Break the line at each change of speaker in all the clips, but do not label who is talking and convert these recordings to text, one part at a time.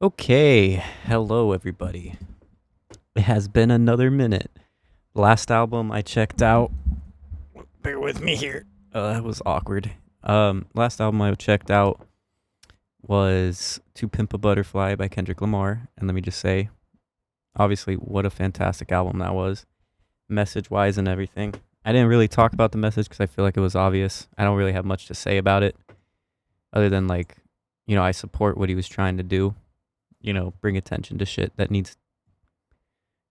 Okay, hello everybody. It has been another minute. Last album I checked out. Bear with me here. That was awkward. Last album I checked out was "To Pimp a Butterfly" by Kendrick Lamar, and let me just say, obviously, what a fantastic album that was, message-wise and everything. I didn't really talk about the message because I feel like it was obvious. I don't really have much to say about it, other than I support what he was trying to do. Bring attention to shit that needs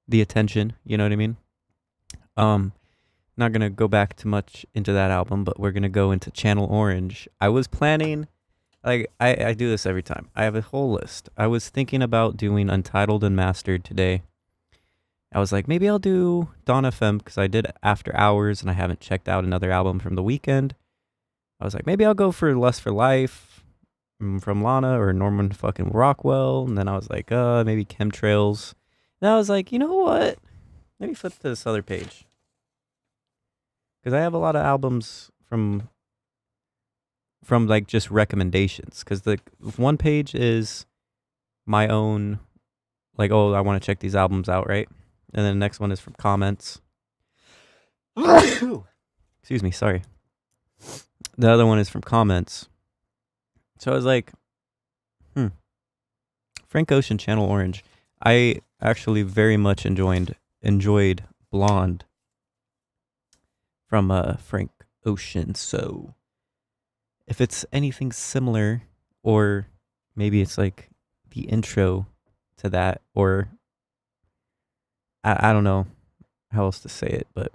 the attention. You know what I mean? Um, Not gonna go back too much into that album, but we're gonna go into Channel Orange. I was planning, I do this every time. I have a whole list. I was thinking about doing Untitled and Mastered today. I was like, maybe I'll do Dawn FM because I did After Hours and I haven't checked out another album from the weekend. I was like, maybe I'll go for Lust for Life from Lana or Norman fucking Rockwell. And then I was like, maybe Chemtrails. And I was like, you know what? Let me flip to this other page. Because I have a lot of albums from like just recommendations. Because the one page is my own, like, oh, I want to check these albums out, right? And then the next one is from comments. Excuse me, sorry. The other one is from comments. So I was like, Frank Ocean, Channel Orange. I actually very much enjoyed Blonde from Frank Ocean. So if it's anything similar, or maybe it's like the intro to that, or I don't know how else to say it, but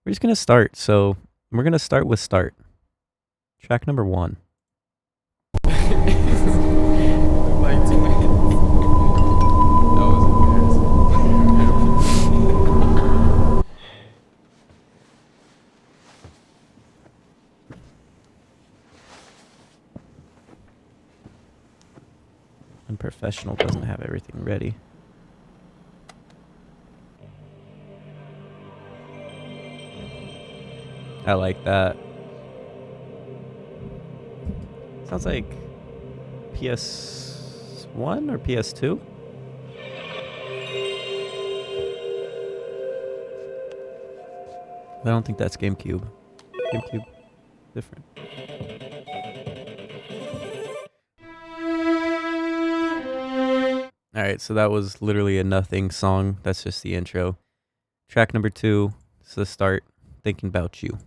we're just gonna start. So we're gonna start with Start. Track number 1.
Like 2 minutes. That was embarrassing.
Unprofessional doesn't have everything ready. I like that. Sounds like PS1 or PS2. I don't think that's GameCube. GameCube, different. Alright, so that was literally a nothing song. That's just the intro. Track number 2 is the start. Thinking About You.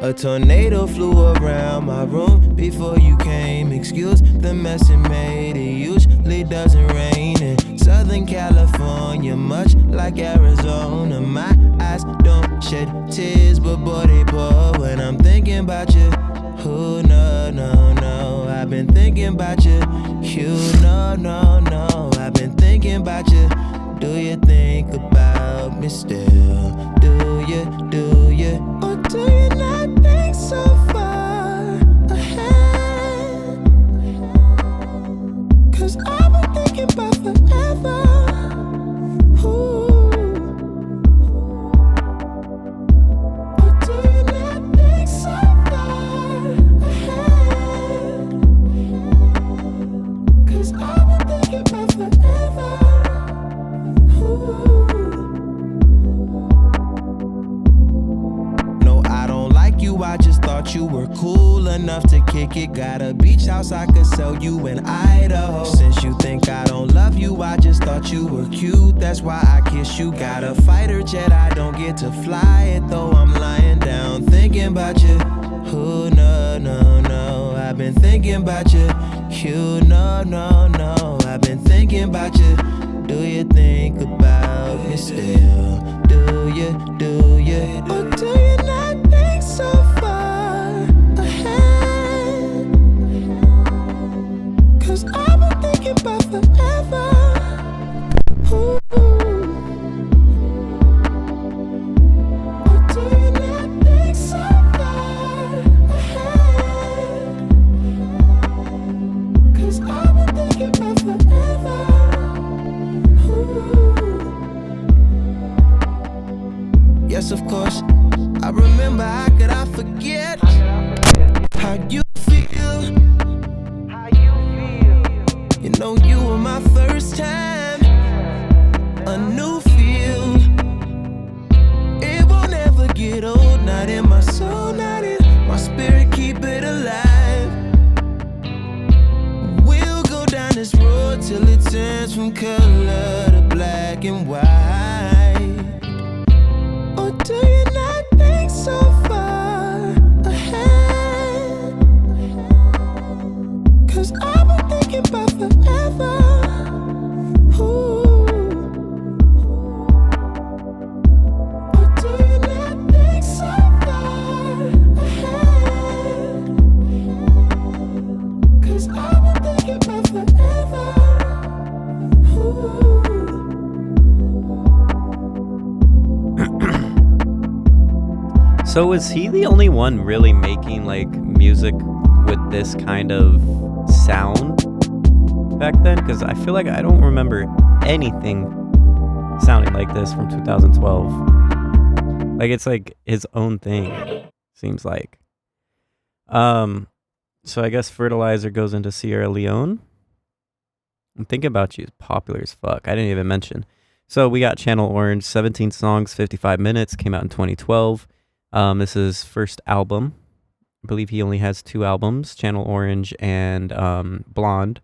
A tornado flew around my room before you came. Excuse the mess it made. It usually doesn't rain in Southern California, much like Arizona. My eyes don't shed tears, but boy they pour when I'm thinking about you. Oh no, no, no, I've been thinking about you. You no, no, no, I've been thinking about you. Do you think about me still? Do you, or do you not think so far ahead? 'Cause I've been thinking about forever. Ooh. Or do you not think so far ahead? 'Cause I've been thinking about forever. No, I don't like you, I just thought you were cool enough to kick it. Got a beach house I could sell you in Idaho. Since you think I don't love you, I just thought you were cute. That's why I kiss you. Got a fighter jet, I don't get to fly it, though I'm lying down thinking about you. Oh no, no, no, I've been thinking about you. You no, no, no, I've been thinking about you. Do you think about me still? Do you, or do you not think so far ahead? 'Cause I've been thinking about forever. Ooh. Or do you not think so far ahead? 'Cause I've been thinking about forever. Yes, of course, I remember turns from color to black and white. Or do you not think so far ahead? 'Cause I've been thinking about forever. Ooh. Or do you not think so far ahead? 'Cause I've been thinking about forever. Ooh.
So is he the only one really making like music with this kind of sound back then? Because I feel like I don't remember anything sounding like this from 2012. Like it's like his own thing, seems like. So I guess Fertilizer goes into Sierra Leone. I'm thinking about you is popular as fuck. I didn't even mention. So we got Channel Orange, 17 songs, 55 minutes, came out in 2012. This is his first album. I believe he only has 2 albums, Channel Orange and Blonde.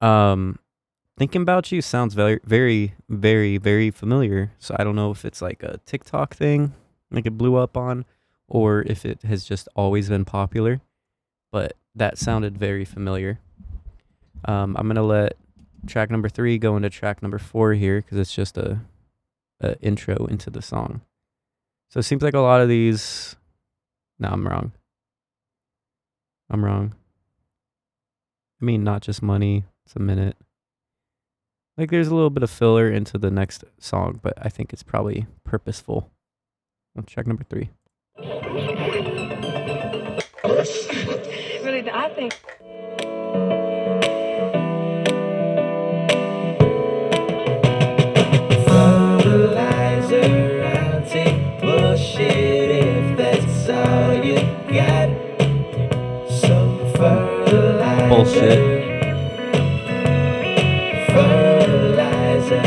Thinking About You sounds very, very, very, very familiar. So I don't know if it's like a TikTok thing, like it blew up on, or if it has just always been popular. But that sounded very familiar. I'm going to let track number 3 go into track number 4 here because it's just a intro into the song. So it seems like a lot of these... No, I'm wrong. I mean, Not Just Money. It's a minute. Like, there's a little bit of filler into the next song, but I think it's probably purposeful. Let's check number 3.
Really, I think.
Fertilizer, I'll take bullshit if that's all you got. Some fertilizer.
Bullshit.
Fertilizer.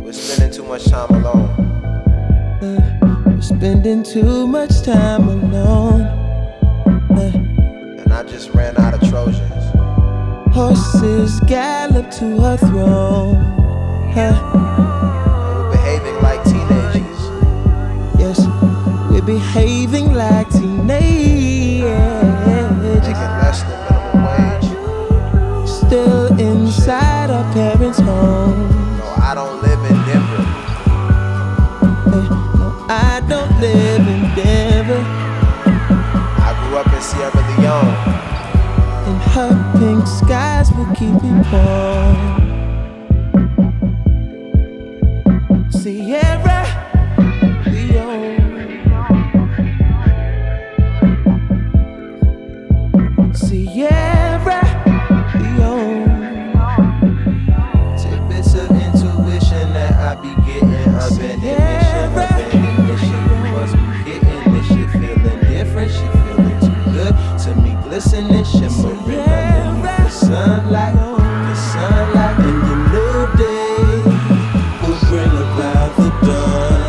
We're spending too much time alone. We're spending too much time alone. And I just ran out of Trojans. Horses gallop to her throne. We're behaving like teenagers. Yes, we're behaving like teenagers. Making less than minimum wage. Still inside our parents' home. No, I don't live in Denver. No, I don't live in Denver. I grew up in Sierra Leone. And her pink skies will keep me warm. Sierra Leone. Sierra Leone. Tidbits of intuition that I be getting. Abandonment, must be hitting this shit, feeling different. She feeling too good to me, glistening, shimmering underneath the sunlight, and the new day will bring about the dawn.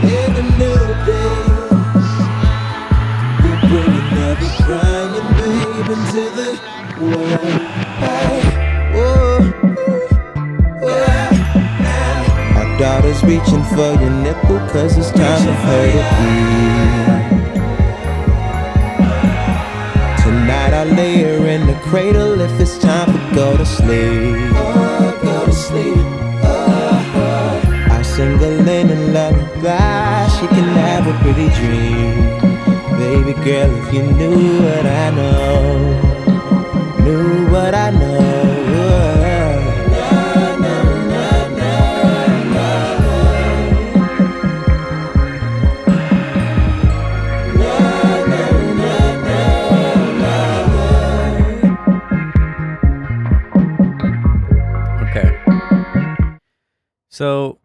Yeah, the new days will bring another crying babe into the world. Hey, whoa, whoa. Our daughter's reaching for your nipple, 'cause it's time for her to eat. Tonight I lay her in the cradle if it's time to go to sleep. Oh, go to sleep. I sing a linen lullaby, she can have a pretty dream. Baby girl, if you knew what I know, knew what I know.
So,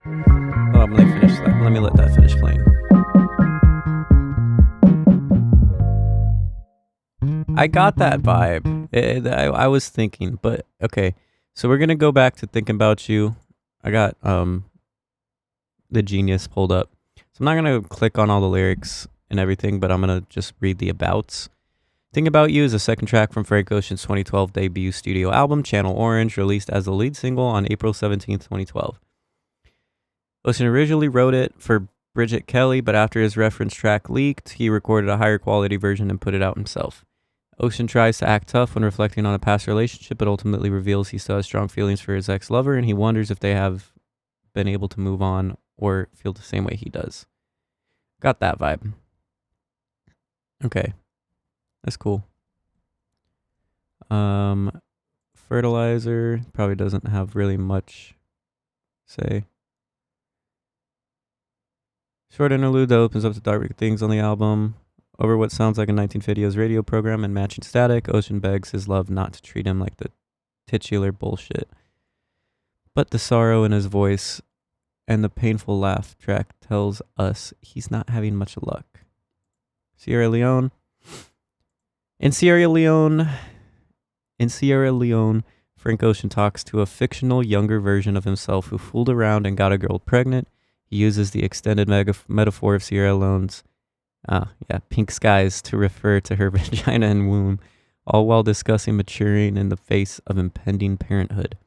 let me finish that. Let me let that finish playing. I got that vibe. I was thinking, but okay. So we're gonna go back to Thinking About You. I got the Genius pulled up. So I'm not gonna click on all the lyrics and everything, but I'm gonna just read the abouts. Thinking About You is a second track from Frank Ocean's 2012 debut studio album, Channel Orange, released as the lead single on April 17th, 2012. Ocean originally wrote it for Bridget Kelly, but after his reference track leaked, he recorded a higher quality version and put it out himself. Ocean tries to act tough when reflecting on a past relationship, but ultimately reveals he still has strong feelings for his ex-lover, and he wonders if they have been able to move on or feel the same way he does. Got that vibe. Okay. That's cool. Fertilizer probably doesn't have really much say. Short interlude that opens up to dark things on the album. Over what sounds like a 1950s radio program and matching static, Ocean begs his love not to treat him like the titular bullshit. But the sorrow in his voice and the painful laugh track tells us he's not having much luck. Sierra Leone. In Sierra Leone, Frank Ocean talks to a fictional younger version of himself who fooled around and got a girl pregnant. He uses the extended metaphor of Sierra Leone's pink skies to refer to her vagina and womb, all while discussing maturing in the face of impending parenthood.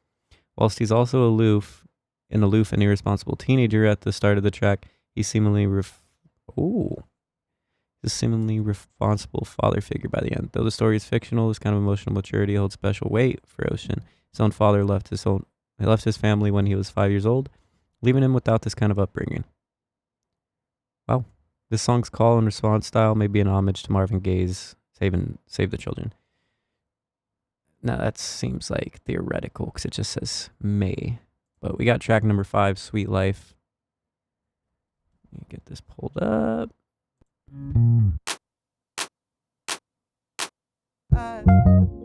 Whilst he's also aloof and irresponsible teenager at the start of the track, he's seemingly responsible father figure by the end. Though the story is fictional, this kind of emotional maturity holds special weight for Ocean. His own father left his family when he was 5 years old, leaving him without this kind of upbringing. Wow. This song's call and response style may be an homage to Marvin Gaye's Save the Children. Now that seems like theoretical because it just says may. But we got track number 5, Sweet Life. Let me get this pulled up.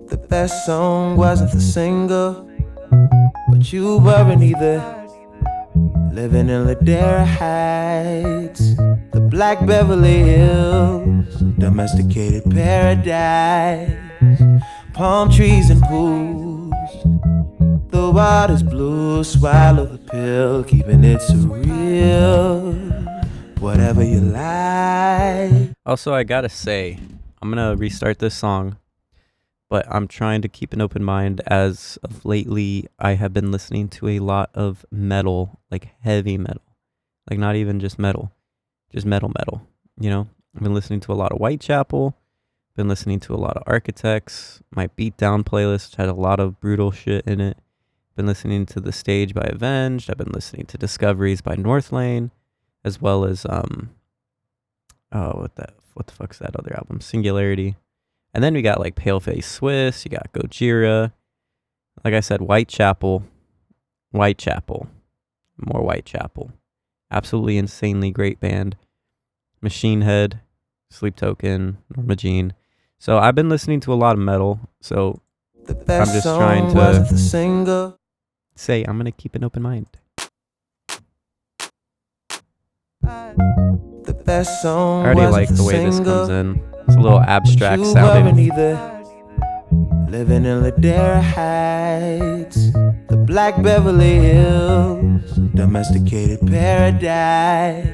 The best song wasn't the single, but you weren't either. Living in Ladera Heights, the Black Beverly Hills, domesticated paradise, palm trees and pools. The water's blue, swallow the pill, keeping it surreal. Whatever you like.
Also, I gotta say, I'm gonna restart this song, but I'm trying to keep an open mind. As of lately, I have been listening to a lot of metal, like heavy metal, like not even just metal, just metal, you know? I've been listening to a lot of Whitechapel, been listening to a lot of Architects, my Beatdown playlist had a lot of brutal shit in it, been listening to The Stage by Avenged, I've been listening to Discoveries by Northlane, as well as, what the fuck's that other album? Singularity. And then we got like Paleface Swiss, you got Gojira. Like I said, Whitechapel. More Whitechapel. Absolutely insanely great band. Machine Head, Sleep Token, Norma Jean. So I've been listening to a lot of metal. So I'm just trying to say I'm going to keep an open mind.
The best song
I already like the way this comes in. It's a little abstract sounding.
Living in Ladera Heights, the Black Beverly Hills, domesticated paradise,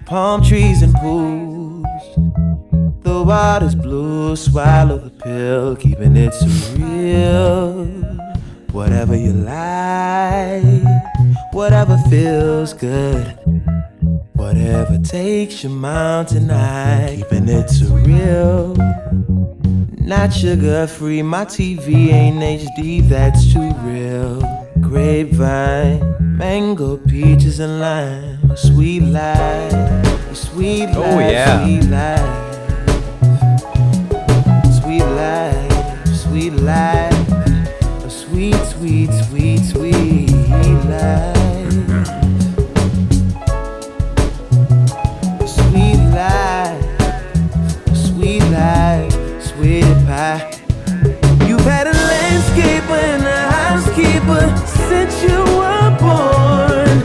palm trees and pools. The water's blue, swallow the pill, keeping it surreal. Whatever you like, whatever feels good. Whatever takes your mind tonight, keeping it surreal. Not sugar free, my TV ain't HD, that's too real. Grapevine, mango, peaches and lime, a sweet life, a sweet life,
oh, yeah.
Sweet life, sweet life, a sweet, sweet, sweet, sweet life. Sweet life, sweet pie. You've had a landscaper and a housekeeper since you were born.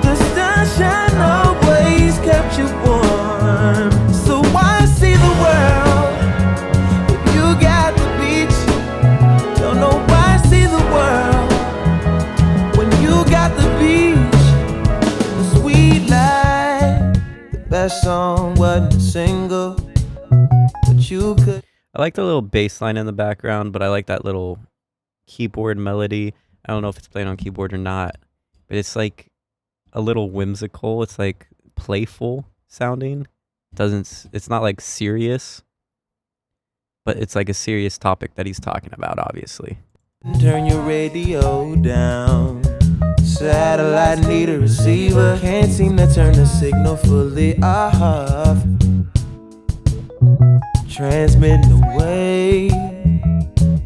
The sunshine always kept you warm. So why see the world last song wasn't a single, but you could.
I like the little bass line in the background, but I like that little keyboard melody. I don't know if it's playing on keyboard or not, but it's like a little whimsical. It's like playful sounding. It's not like serious, but it's like a serious topic that he's talking about, obviously.
Turn your radio down. Satellite need a receiver. Can't seem to turn the signal fully off. Transmitting away.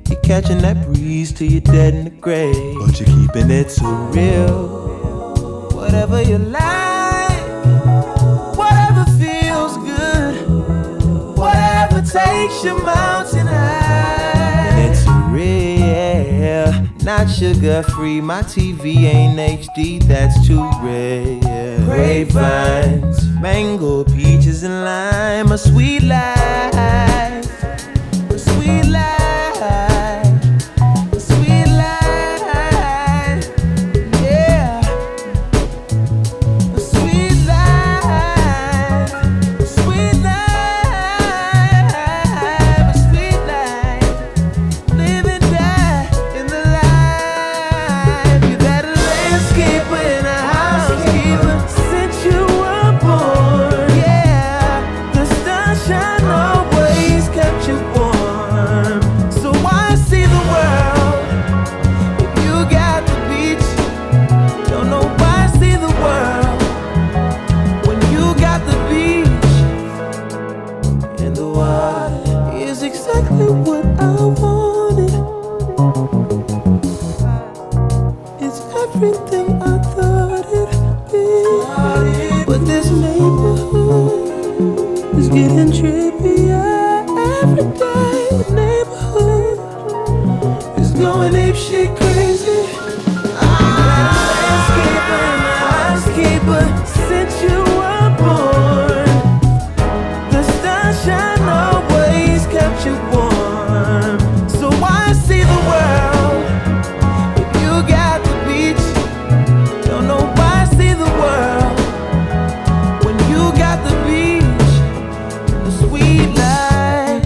You're catching that breeze till you're dead in the grave. But you're keeping it so real. Whatever you like, whatever feels good, whatever takes your mountain high. And it's real, not sugar free. My TV ain't HD, that's too rare. Grapevines, mango, peaches, and lime. A sweet life, a sweet life, a sweet life, yeah. A sweet life, a sweet life, a sweet life. Live and die in the life. You've had a landscaper and a housekeeper since you were born. Yeah, the sunshine always kept you warm. So why see the world if you got the beach? Don't know why see the world when you got the beach. And the water is exactly what I wanted. It's everything I thought it'd be. But this neighborhood is getting trippier every day. The neighborhood is going apeshit crazy. Landscaper and a housekeeper since you were born. The sunshine always kept you warm. So why see the world if you got the beach? Don't know why see the world when you got the beach. The sweet life.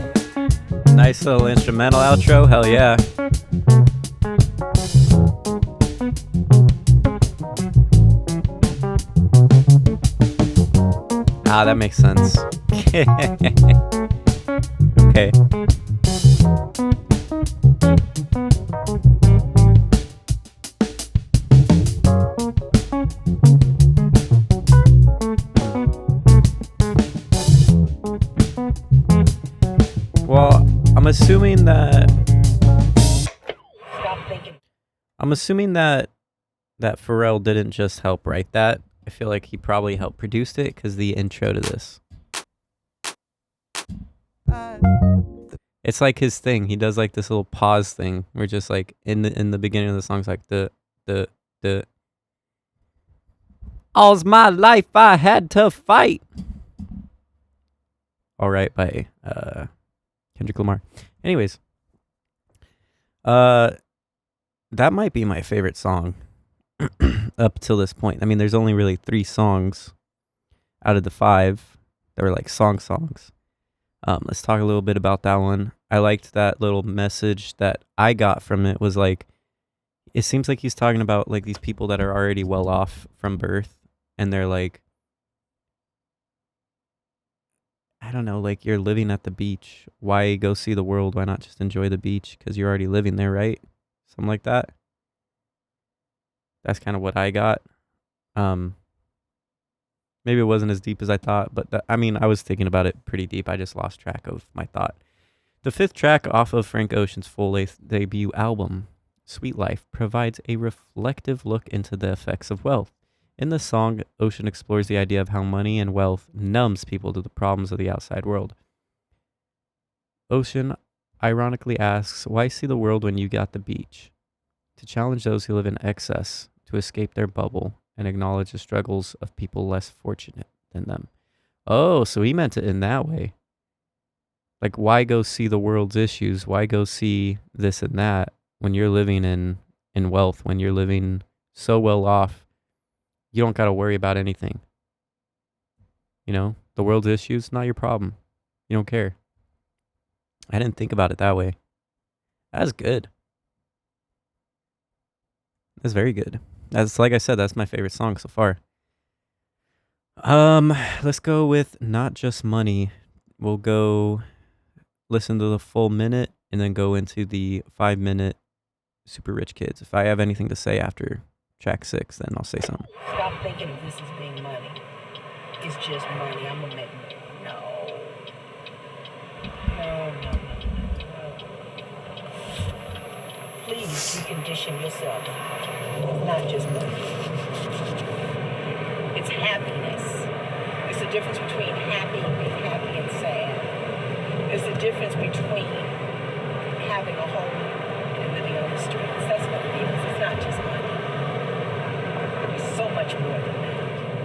Nice little instrumental outro. Hell yeah. Ah, that makes sense. Okay. Well, I'm assuming that Pharrell didn't just help write that. I feel like he probably helped produce it because the intro to this. It's like his thing. He does like this little pause thing where just like in the beginning of the song's like the all's my life I had to fight. All right, by Kendrick Lamar. Anyways, that might be my favorite song up till this point. I mean, there's only really 3 songs out of the 5 that were like songs. Let's talk a little bit about that one. I liked that little message that I got from it was like, it seems like he's talking about like these people that are already well off from birth, and they're like, I don't know, like you're living at the beach. Why go see the world? Why not just enjoy the beach? Because you're already living there, right? Something like that. That's kind of what I got. Maybe it wasn't as deep as I thought, but I mean, I was thinking about it pretty deep. I just lost track of my thought. The 5th track off of Frank Ocean's full-length debut album, Sweet Life, provides a reflective look into the effects of wealth. In the song, Ocean explores the idea of how money and wealth numbs people to the problems of the outside world. Ocean ironically asks, why see the world when you got the beach? To challenge those who live in excess, to escape their bubble, and acknowledge the struggles of people less fortunate than them. Oh, so he meant it in that way. Like, why go see the world's issues? Why go see this and that when you're living in wealth, when you're living so well off, you don't got to worry about anything. You know, the world's issues, not your problem. You don't care. I didn't think about it that way. That's good. That's very good. That's like I said, that's my favorite song so far. Let's go with Not Just Money. We'll go listen to the full minute and then go into the 5-minute Super Rich Kids. If I have anything to say after track 6, then I'll say something.
Stop thinking of this as being money. It's just money. I'm gonna make no. Please recondition yourself. It's not just money. It's happiness. It's the difference between being happy and sad. It's the difference between having a home and living on the streets. That's what it is. It's not just money. It's so much more than that.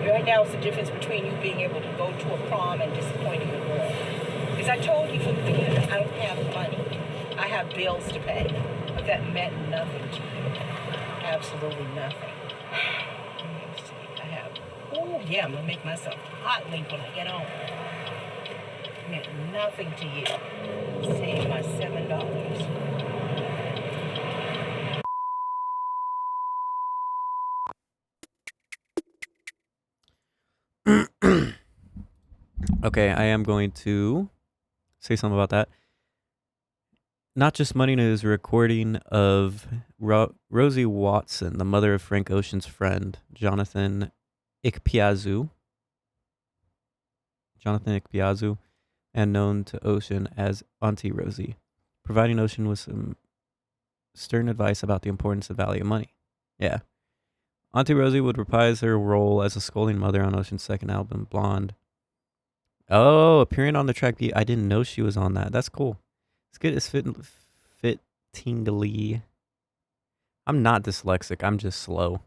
Right now, it's the difference between you being able to go to a prom and disappointing a girl. Because I told you from the beginning, I don't have money. I have bills to pay. But that meant nothing to you. Absolutely nothing. Oh, yeah, I'm going to make myself hot link when I get home. It meant nothing to you. Save my $7.
Okay, I am going to say something about that. Not Just Money is a recording of Rosie Watson, the mother of Frank Ocean's friend, Jonathan Ikpeazu, and known to Ocean as Auntie Rosie, providing Ocean with some stern advice about the importance and value of money. Yeah. Auntie Rosie would reprise her role as a scolding mother on Ocean's second album, Blonde. Oh, appearing on the track beat. I didn't know she was on that. That's cool. It's good. It's fittingly. I'm not dyslexic. I'm just slow.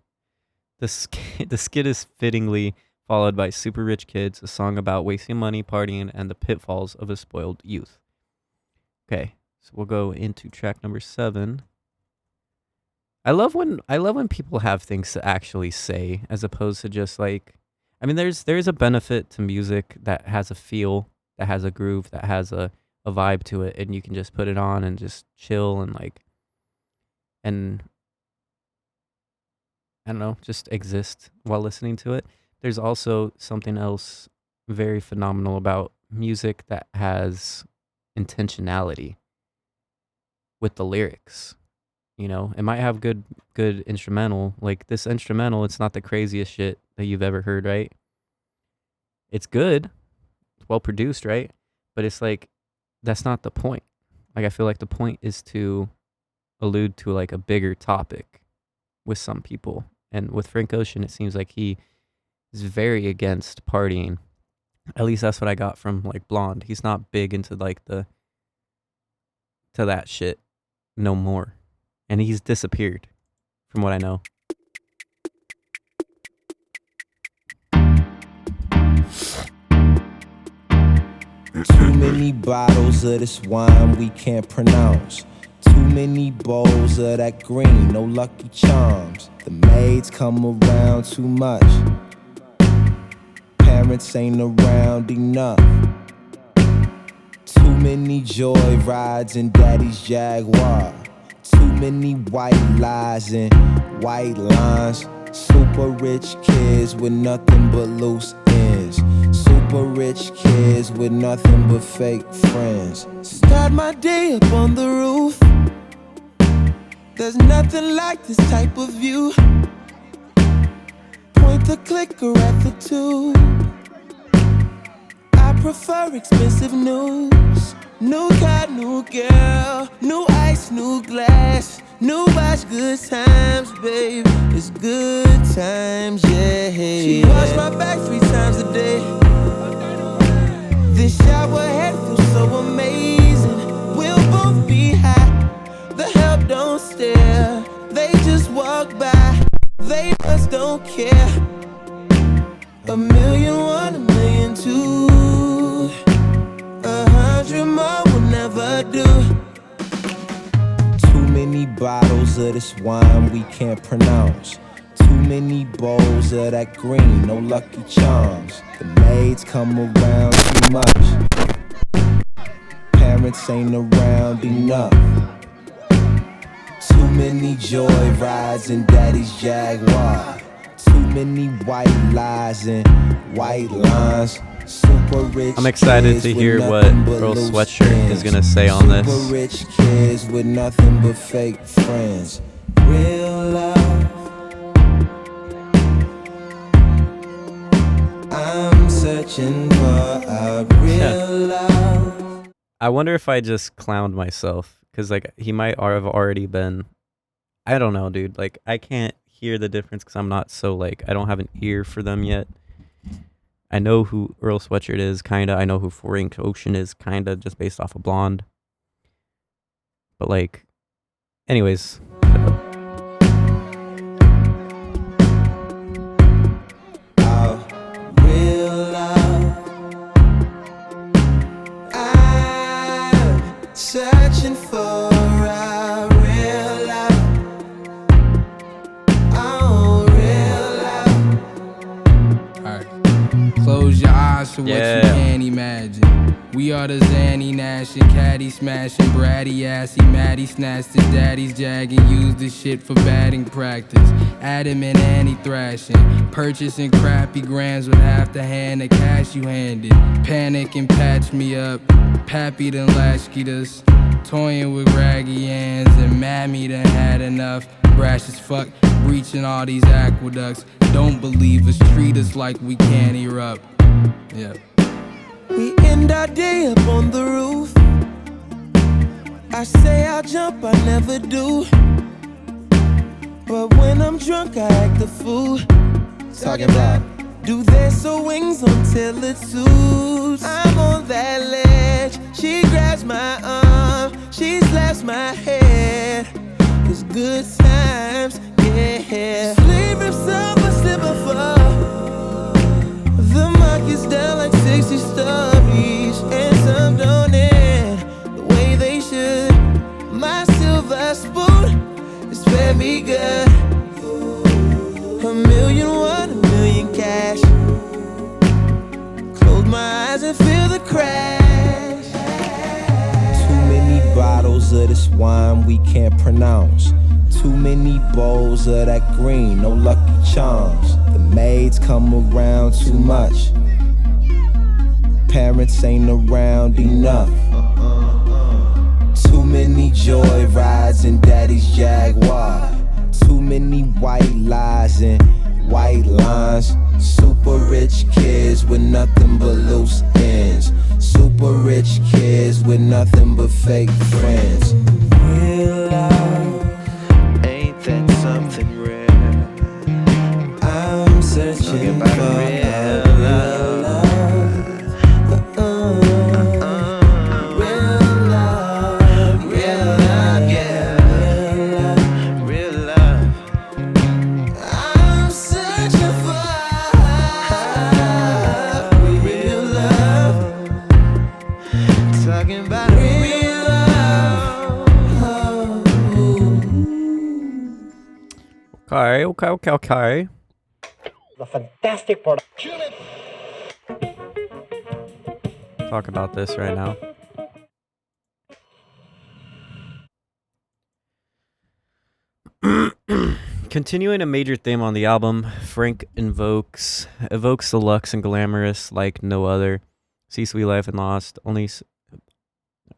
The skit is fittingly followed by Super Rich Kids, a song about wasting money, partying, and the pitfalls of a spoiled youth. Okay, so we'll go into track number 7. I love when people have things to actually say as opposed to just like, I mean, there's a benefit to music that has a feel, that has a groove, that has a vibe to it, and you can just put it on and just chill and like, and I don't know, just exist while listening to it. There's also something else very phenomenal about music that has intentionality with the lyrics. You know, it might have good instrumental. Like this instrumental, it's not the craziest shit that you've ever heard, right? It's good. It's well produced, right? But it's like, that's not the point. Like, I feel like the point is to allude to like a bigger topic with some people. And with Frank Ocean, it seems like he is very against partying. At least that's what I got from like Blonde. He's not big into like to that shit no more. And he's disappeared from what I know.
Too many bottles of this wine we can't pronounce. Too many bowls of that green, no Lucky Charms. The maids come around too much. Parents ain't around enough. Too many joy rides in daddy's Jaguar. Too many white lies and white lines. Super rich kids with nothing but loose ends. Super rich kids with nothing but fake friends. Start my day up on the roof. There's nothing like this type of view. Point the clicker at the tube. I prefer expensive news. New car, new girl, new ice, new glass, new watch, good times, babe. It's good times, yeah. She wash my back 3 times a day. This shower head feels so amazing. We'll both be high. The help don't stare. They just walk by. They just don't care. 1,000,001, 1,000,002. 100 more will never do. Too many bottles of this wine we can't pronounce. Too many bowls of that green, no Lucky Charms. The maids come around too much. Parents ain't around enough. Too many joy rides in daddy's Jaguar. Too many white lies and white lines. Super rich.
I'm excited to hear what Earl Sweatshirt is gonna say on this.
Super rich kids with nothing but fake friends. Real love. I'm searching for a real love.
I wonder if I just clowned myself, because like he might have already been. I don't know, dude. Like I can't hear the difference because I'm not so like I don't have an ear for them yet. I know who Earl Sweatshirt is, kinda. I know who Frank Ocean is, kinda, just based off of Blonde. But like, anyways.
Searching for a real love. Oh, real love.
Alright. Close your eyes for what you can't imagine. We are the Zanny Nashing, caddy smashing, bratty assy, Maddie snatched his daddy's jagging, used the shit for batting practice. Adam and Annie thrashing, purchasing crappy grams with half the hand of cash you handed. Panic and patch me up, Pappy done latchkeyed us, toying with raggy hands, and Mammy done had enough. Brash as fuck, breaching all these aqueducts. Don't believe us, treat us like we can't erupt. Yeah.
We end our day up on the roof. I say I'll jump, I never do. But when I'm drunk, I act a fool. Talking about, do their so wings until it suits. I'm on that ledge, she grabs my arm, she slaps my head. It's good times, yeah. Sleep rips up, I slip and fall. The market's down like 60 stories, and some don't end the way they should. My silver spoon is fed me good. $1 million, $1 million cash. Close my eyes and feel the crash. Too many bottles of this wine we can't pronounce. Too many bowls of that green, no Lucky Charms. The maids come around too much. Parents ain't around enough. Too many joy rides in daddy's Jaguar. Too many white lies and white lines. Super rich kids with nothing but loose ends. Super rich kids with nothing but fake friends. Real love, ain't that something rare? I'm searching for real love.
Okay.
The fantastic product.
Talk about this right now. Continuing a major theme on the album, Frank evokes the luxe and glamorous like no other. See Sweet Life and Lost. Only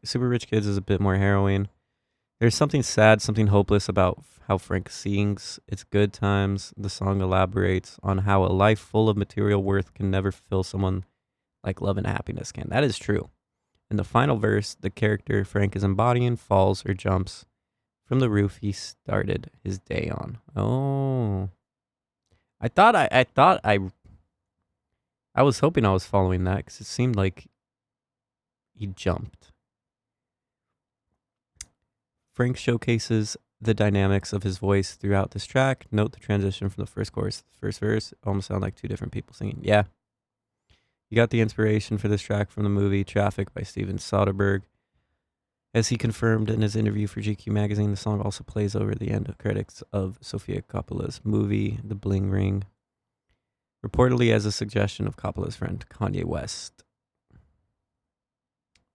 Super Rich Kids is a bit more harrowing. There's something sad, something hopeless about how Frank sings It's Good Times. The song elaborates on how a life full of material worth can never fulfill someone like love and happiness can. That is true. In the final verse, the character Frank is embodying falls or jumps from the roof he started his day on. Oh. I was hoping I was following that because it seemed like he jumped. Frank showcases the dynamics of his voice throughout this track. Note the transition from the first chorus to the first verse. Almost sound like two different people singing. Yeah. You got the inspiration for this track from the movie Traffic by Steven Soderbergh. As he confirmed in his interview for GQ magazine, the song also plays over the end of credits of Sofia Coppola's movie The Bling Ring, reportedly as a suggestion of Coppola's friend Kanye West.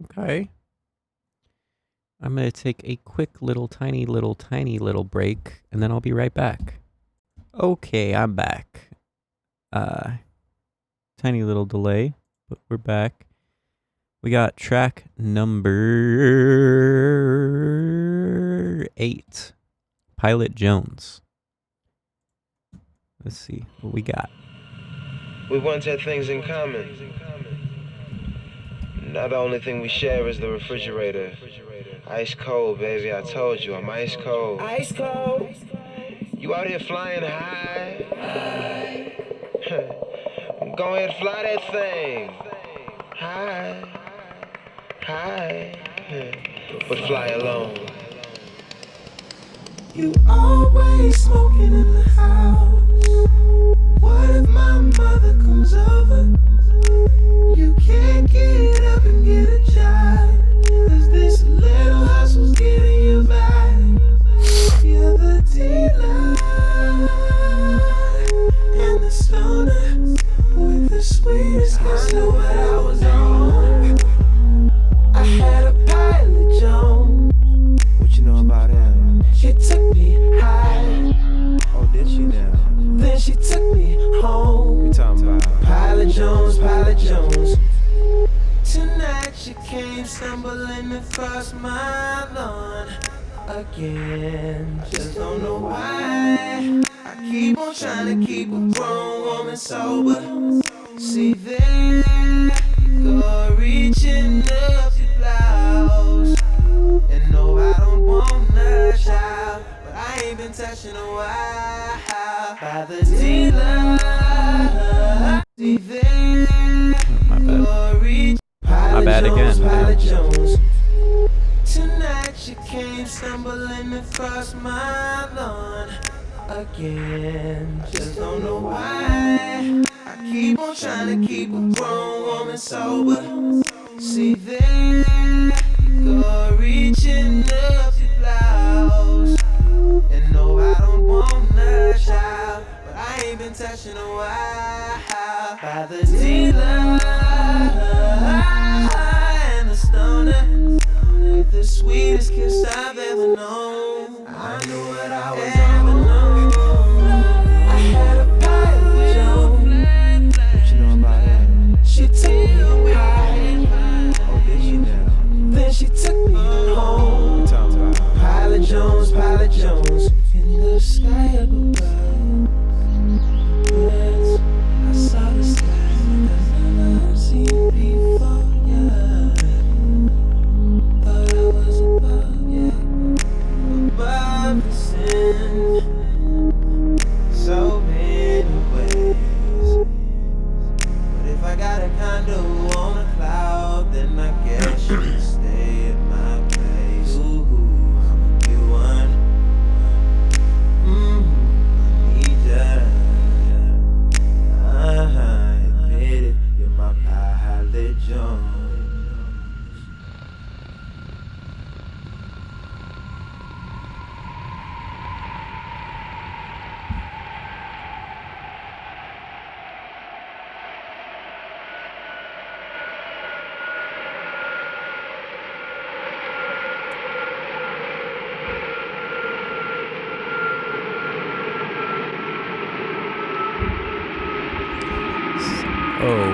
Okay. I'm going to take a quick little tiny little break, and then I'll be right back. Okay, I'm back. Tiny little delay, but we're back. We got track number 8, Pilot Jones. Let's see what we got.
We once had things in common. Now the only thing we share is the refrigerator. Ice cold, baby, I told you, I'm ice cold.
Ice cold.
You out here flying high? Go ahead, fly that thing. High, but fly alone.
You always smoking in the house. What if my mother comes over? You can't get up and get a job, 'cause this little hustle's getting you by. You're the dealer and the stoner with the sweetest kiss. I knew what I was on. I had a Pilot Jones.
What you know about him?
She took me high.
Oh, did she now?
Then she took me home.
You talking about
Pilot Jones, Pilot Jones. Tonight she came stumbling across my lawn again. Just don't know why. I keep on trying to keep a grown woman sober. See there you go, reaching up your blouse. And no, I don't want a child, but I ain't been touching a while. By the dealer, see there
My bad.
you reach.
My bad again.
Pilot Jones. Tonight she came stumbling across my lawn again. Just don't know why. I keep on trying to keep a grown woman sober. See there you go, reaching up your blouse. And no, I don't want a child, but I ain't been touching a while. By the dealer and the stoner with the sweetest kiss I've ever known. I knew what I was on. I had a Pilot Jones.
what you know about him?
She took me high.
Oh, did she now?
Then she took me home.
You talking about
Pilot Jones, Pilot Jones. In the sky up above, birds, I saw the sky I've never seen before. Yeah, thought I was above, yeah, above the sin. So many ways. But if I got a condo on a cloud, then I guess you can stay at my place. Ooh, I'ma get one. I need ya. Admit it, you're my Pilot Jones.
Oh.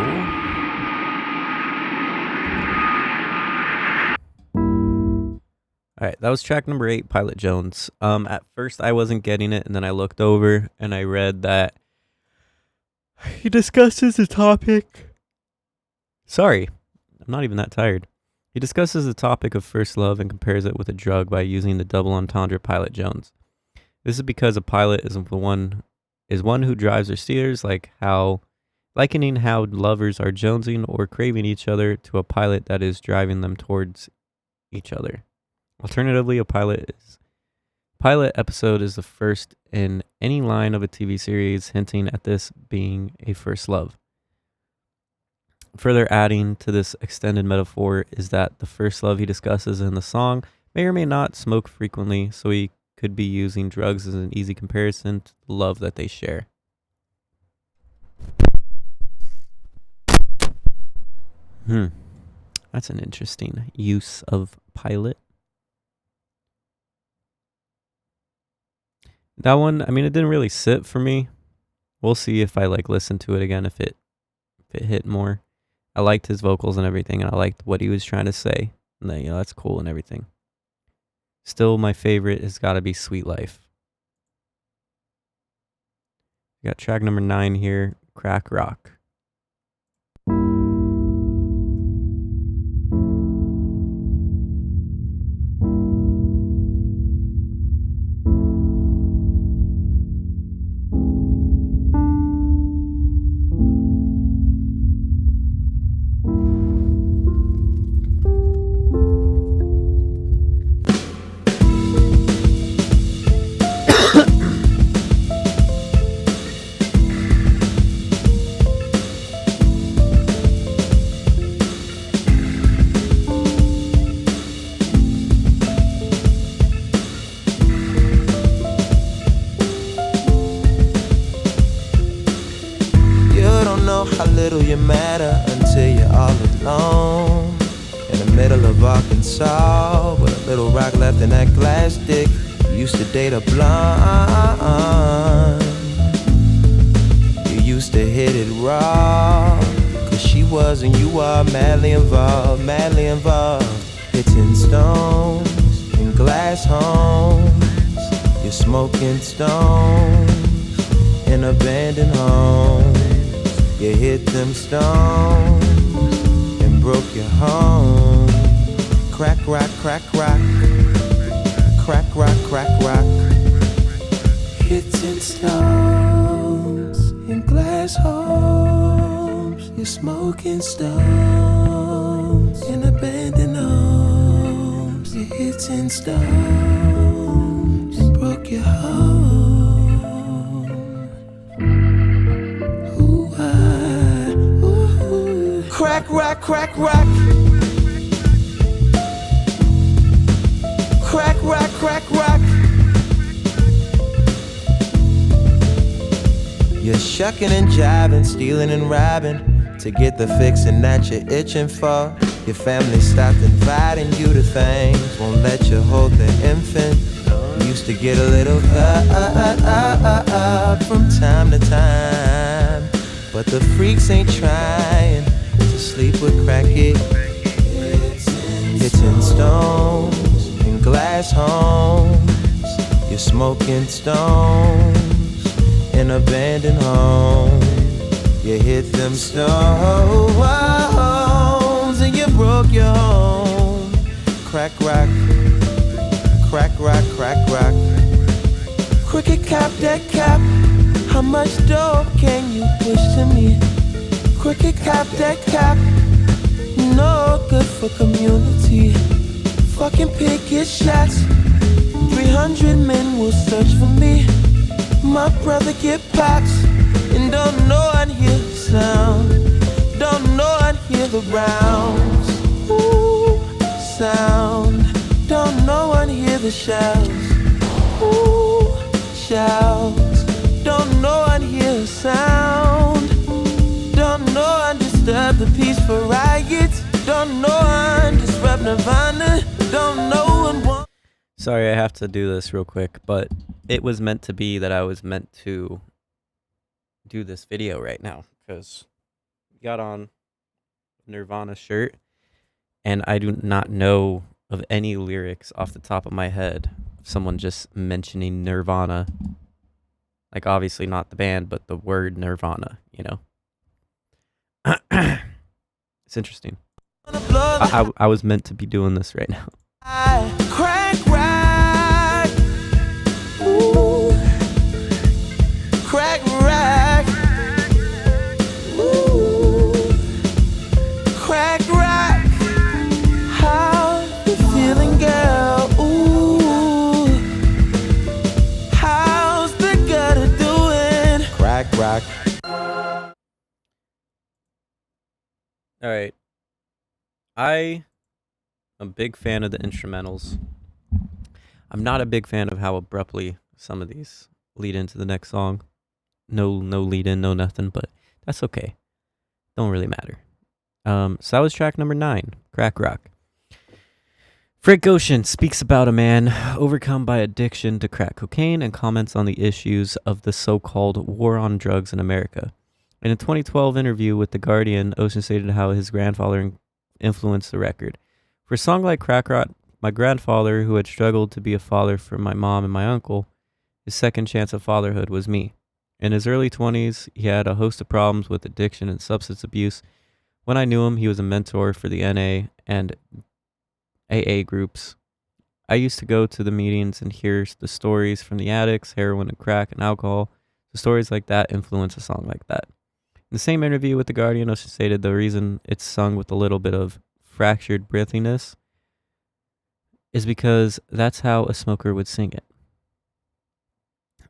All right, that was track number 8, Pilot Jones. At first I wasn't getting it, and then I looked over and I read that he discusses the topic. Sorry, I'm not even that tired. He discusses the topic of first love and compares it with a drug by using the double entendre Pilot Jones. This is because a pilot is one who drives or steers, likening how lovers are jonesing or craving each other to a pilot that is driving them towards each other. Alternatively, a pilot episode is the first in any line of a TV series, hinting at this being a first love. Further adding to this extended metaphor is that the first love he discusses in the song may or may not smoke frequently, so he could be using drugs as an easy comparison to the love that they share. That's an interesting use of pilot. That one, I mean, it didn't really sit for me. We'll see if I like listen to it again, if it hit more. I liked his vocals and everything, and I liked what he was trying to say. And then, that's cool and everything. Still, my favorite has got to be Sweet Life. We got track number 9 here, Crack Rock.
How little you matter until you're all alone in the middle of Arkansas with a little rock left in that glass dick. You used to date a blonde. You used to hit it raw, cause she was and you are madly involved, madly involved. Hitting stones in glass homes. You're smoking stones in abandoned homes. You hit them stones and broke your home. Crack, rock, crack, rock. Crack, rock, crack, rock. Hitting stones in glass homes. You're smoking stones in abandoned homes. You're hitting stones and broke your home. Crack, rock, crack, rock. Crack, rock, crack, rock. You're shucking and jiving, stealing and robbing to get the fixin' that you're itching for. Your family stopped inviting you to things, won't let you hold the infant. You used to get a little from time to time, but the freaks ain't trying to sleep with crackhead. Hitting stones in glass homes. You're smoking stones in abandoned homes. You hit them stones and you broke your home. Crack rock, crack rock, crack rock. Cricket cap, that cap. How much dope can you push to me? Cricket cap, that cap. No good for community. Fucking picket shots. 300 men will search for me. My brother get pops and don't know I'd hear the sound. Don't know I'd hear the rounds. Ooh, sound. Don't know I'd hear the shouts. Ooh, shouts. Don't know I'd hear the sound. Don't know I'd disturb the peaceful riots. Don't know I'd disrupt Nirvana. Don't know I'd want.
Sorry, I have to do this real quick, but it was meant to be that I was meant to do this video right now because I got on Nirvana shirt and I do not know of any lyrics off the top of my head of someone just mentioning Nirvana. Like, obviously not the band, but the word Nirvana, you know? It's interesting. I was meant to be doing this right now.
Crack rock. Ooh. Crack rock. Ooh. Crack rock. How you feeling, girl? Ooh. How's the gutter doing? Crack rock.
All right. I am a big fan of the instrumentals. I'm not a big fan of how abruptly some of these lead into the next song. No lead in, no nothing, but that's okay. Don't really matter. So that was track number 9, Crack Rock. Frank Ocean speaks about a man overcome by addiction to crack cocaine and comments on the issues of the so-called war on drugs in America. In a 2012 interview with The Guardian, Ocean stated how his grandfather influenced the record. For a song like Crack Rock, my grandfather, who had struggled to be a father for my mom and my uncle, his second chance of fatherhood was me. In his early 20s, he had a host of problems with addiction and substance abuse. When I knew him, he was a mentor for the NA and AA groups. I used to go to the meetings and hear the stories from the addicts, heroin and crack and alcohol. The stories like that influence a song like that. In the same interview with The Guardian, Ocean stated the reason it's sung with a little bit of fractured breathiness is because that's how a smoker would sing it.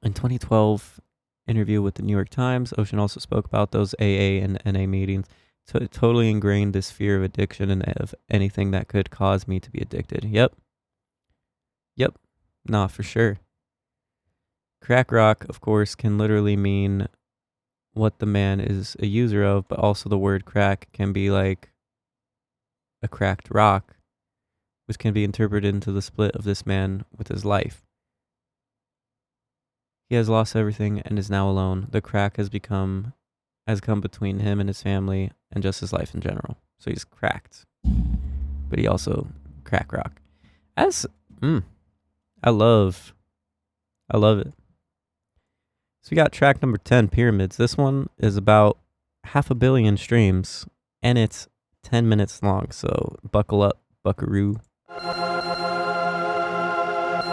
In 2012 interview with the New York Times, Ocean also spoke about those AA and NA meetings. So it totally ingrained this fear of addiction and of anything that could cause me to be addicted. Yep. Nah, for sure. Crack rock, of course, can literally mean what the man is a user of, but also the word crack can be like a cracked rock, which can be interpreted into the split of this man with his life. He has lost everything and is now alone. The crack has come between him and his family and just his life in general. So he's cracked, but he also crack rock. I love it. So we got track number 10, Pyramids. This one is about 500 million streams and it's 10 minutes long. So buckle up, buckaroo. I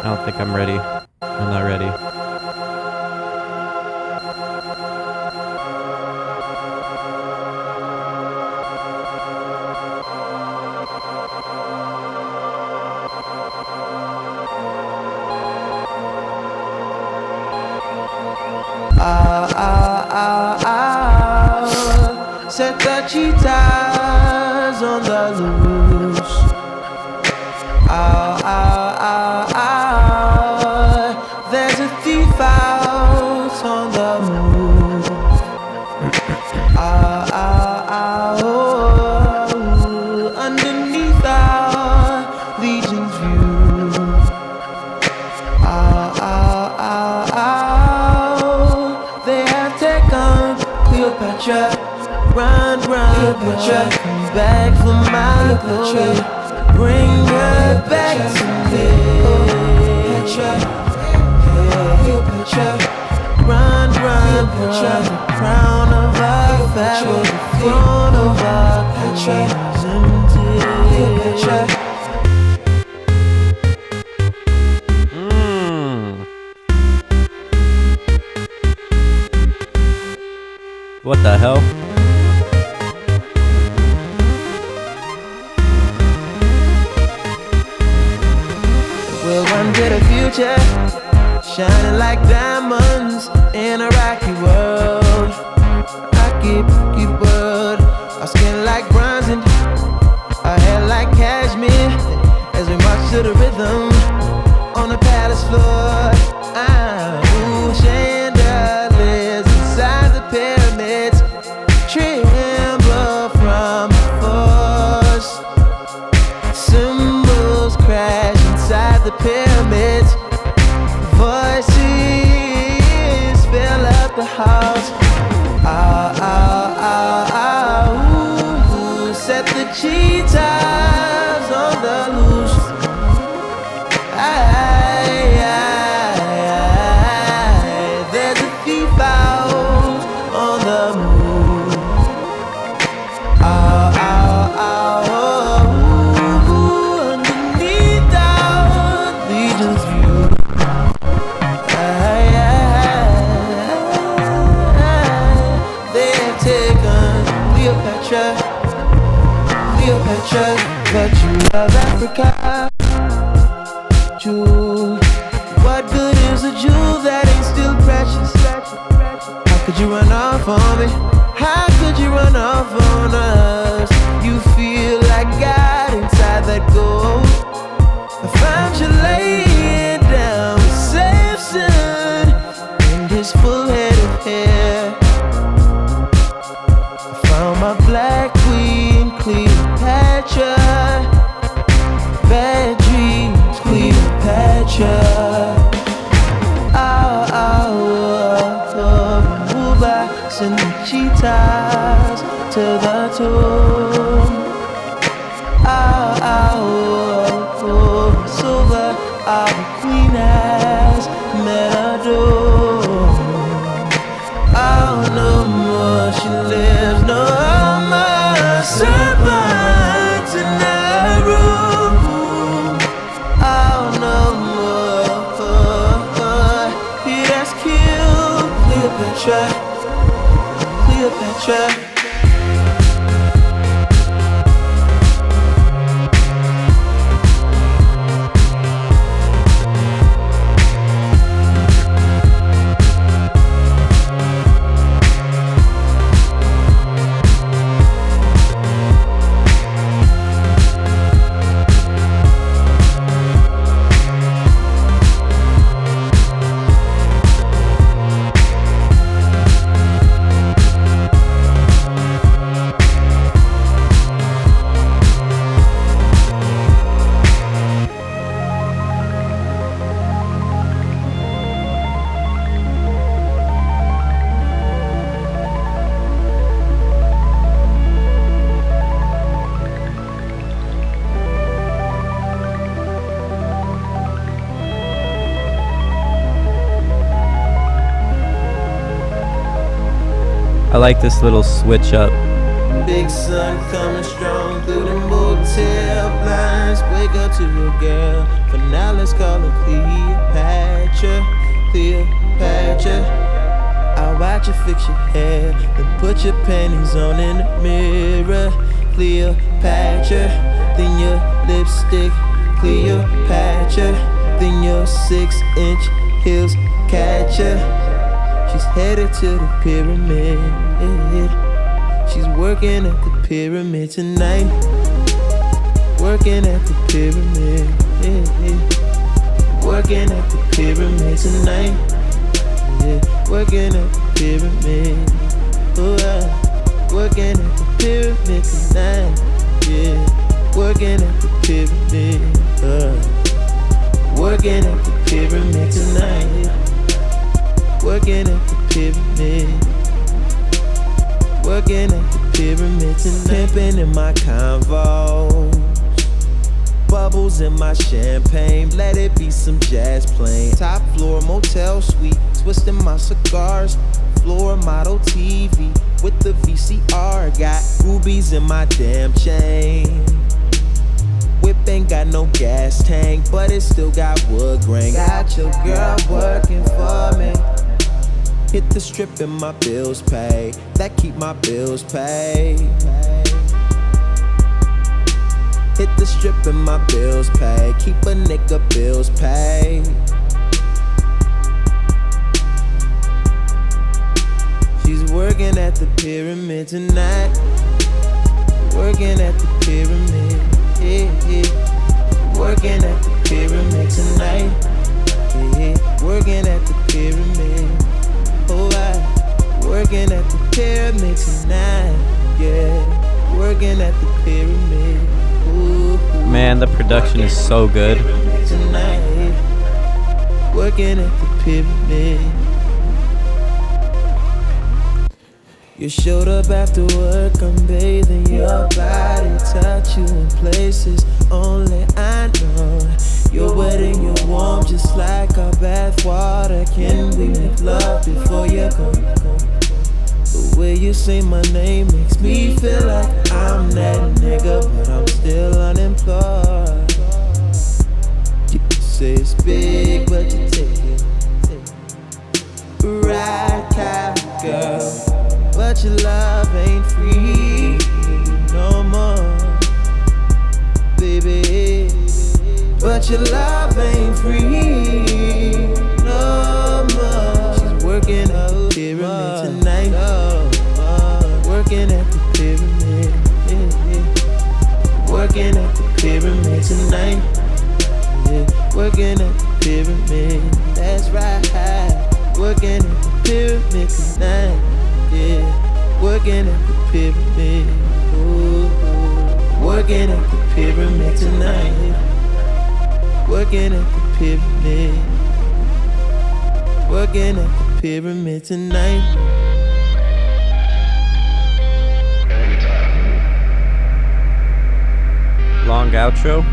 don't think I'm ready. I'm not ready.
Set the cheetahs on the loose. There's a thief out on the move. Underneath our legion's view. They have taken Cleopatra. Run, Cleopatra, come back for my glory. Bring her back to me. Cleopatra, run, Cleopatra, the crown of our pharaoh, the throne of our country is empty. Cleopatra.
What the hell?
We'll run to the future, shining like diamonds in a rocky world. Rocky world. Our skin like bronze and our hair like cashmere. As we march to the rhythm on the palace floor. Chandeliers inside the pyramids tremble from the force. Symbols crash inside the pyramids. Voices fill up the house. Set the cheetahs on the loose. There's a thief out on the move. Underneath our legion's view. They have taken Cleopatra, but you love Africa. Jewel, what good is a jewel that ain't still precious? How could you run off on me? How could you run off on us? let go. I found you laying down with Samson and his full head of hair. I found my black queen, Cleopatra. Bad dreams, Cleopatra. And the cheetahs to the tomb. Silver, our queen has met a doom. No more she lives, no more serpents in that room. No more, he has killed Cleopatra. Cleopatra.
I like this little switch up.
Big sun coming strong through the motel blinds. Wake up to your girl, for now let's call her Cleopatra. Cleopatra. I'll watch you fix your hair, then put your panties on in the mirror. Cleopatra. Then your lipstick, Cleopatra. Then your 6-inch heels catch her. She's headed to the pyramid. She's working at the pyramid tonight. Working at the pyramid. Working at the pyramid tonight. Working at the pyramid. Working at the pyramid tonight. Working at the pyramid. Working at the pyramid tonight. Working at the pyramid. Working at the pyramid tonight. Pimping in my convos. Bubbles in my champagne. Let it be some jazz playing. Top floor motel suite. Twisting my cigars. Floor model TV with the VCR. Got rubies in my damn chain. Whip ain't got no gas tank, but it still got wood grain. Got your girl working for me. Hit the strip and my bills pay. That keep my bills paid. Hit the strip and my bills pay. Keep a nigga bills paid. She's working at the pyramid tonight. Working at the pyramid. Working at the pyramid tonight. Working at the pyramid. Working at the pyramid tonight. Working at the pyramid.
Man, the production is so good.
Tonight. Working at the pyramid. You showed up after work, I'm bathing your body, touch you in places only I know. You're wet and you're warm, just like our bath water. Can we make love before you go? The way you say my name makes me feel like I'm that nigga, but I'm still unemployed. You say it's big, but you take it. Right, kind of girl. But your love ain't free no more, baby. But your love ain't free no more. She's working at the pyramid tonight. Working at the pyramid. Working at the pyramid tonight. Yeah, working at the pyramid. That's right. Working at the pyramid tonight. Yeah, working at the pyramid. Ooh, working at the pyramid tonight. Working at the pyramid. Working at the pyramid tonight.
Long outro.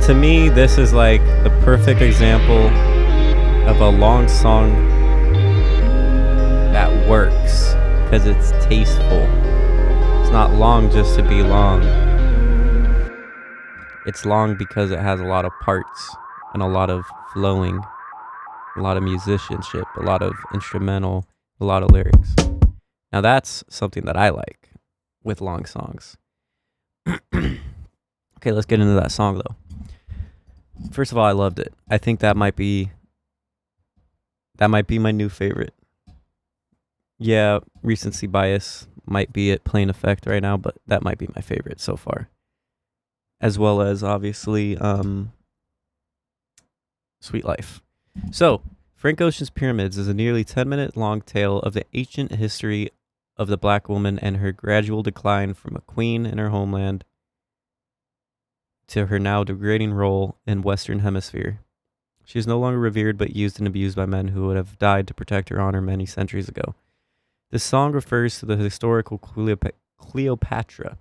To me, this is like the perfect example of a long song that works because it's tasteful. It's not long just to be long. It's long because it has a lot of parts and a lot of flowing, a lot of musicianship, a lot of instrumental, a lot of lyrics. Now that's something that I like with long songs. Okay, let's get into that song though. First of all, I loved it. I think that might be my new favorite. Yeah, recency bias might be at plain effect right now, but that might be my favorite so far. As well as obviously Sweet Life. So, Frank Ocean's Pyramids is a nearly 10-minute long tale of the ancient history of the black woman and her gradual decline from a queen in her homeland to her now degrading role in Western Hemisphere. She is no longer revered but used and abused by men who would have died to protect her honor many centuries ago. This song refers to the historical Cleopatra,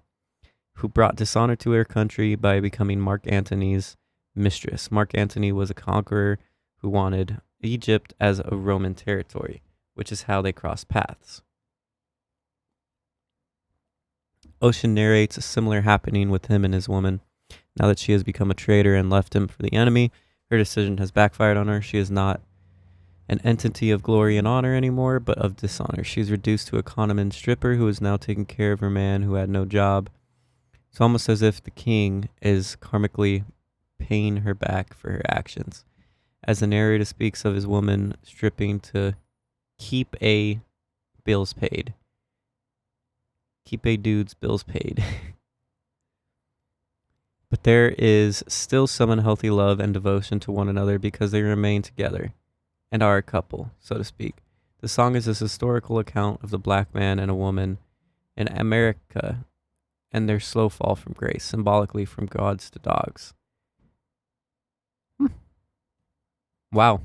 who brought dishonor to her country by becoming Mark Antony's mistress. Mark Antony was a conqueror who wanted Egypt as a Roman territory, which is how they crossed paths. Ocean narrates a similar happening with him and his woman. Now that she has become a traitor and left him for the enemy, her decision has backfired on her. She is not an entity of glory and honor anymore, but of dishonor. She is reduced to a conman stripper who is now taking care of her man who had no job. It's almost as if the king is karmically paying her back for her actions. As the narrator speaks of his woman stripping to keep a bills paid. Keep a dude's bills paid. But there is still some unhealthy love and devotion to one another because they remain together and are a couple, so to speak. The song is a historical account of the black man and a woman in America and their slow fall from grace, symbolically from gods to dogs. Wow.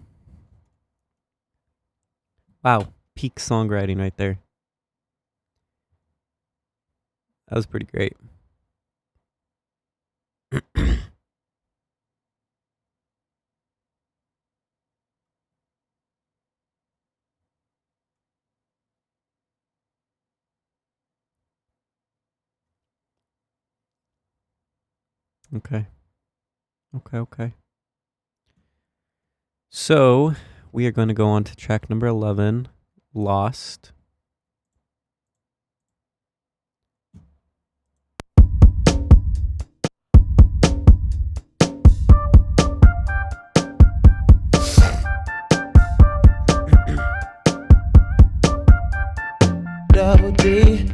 Wow. Peak songwriting right there. That was pretty great. Okay. So, we are going to go on to track number 11, Lost.
Double D,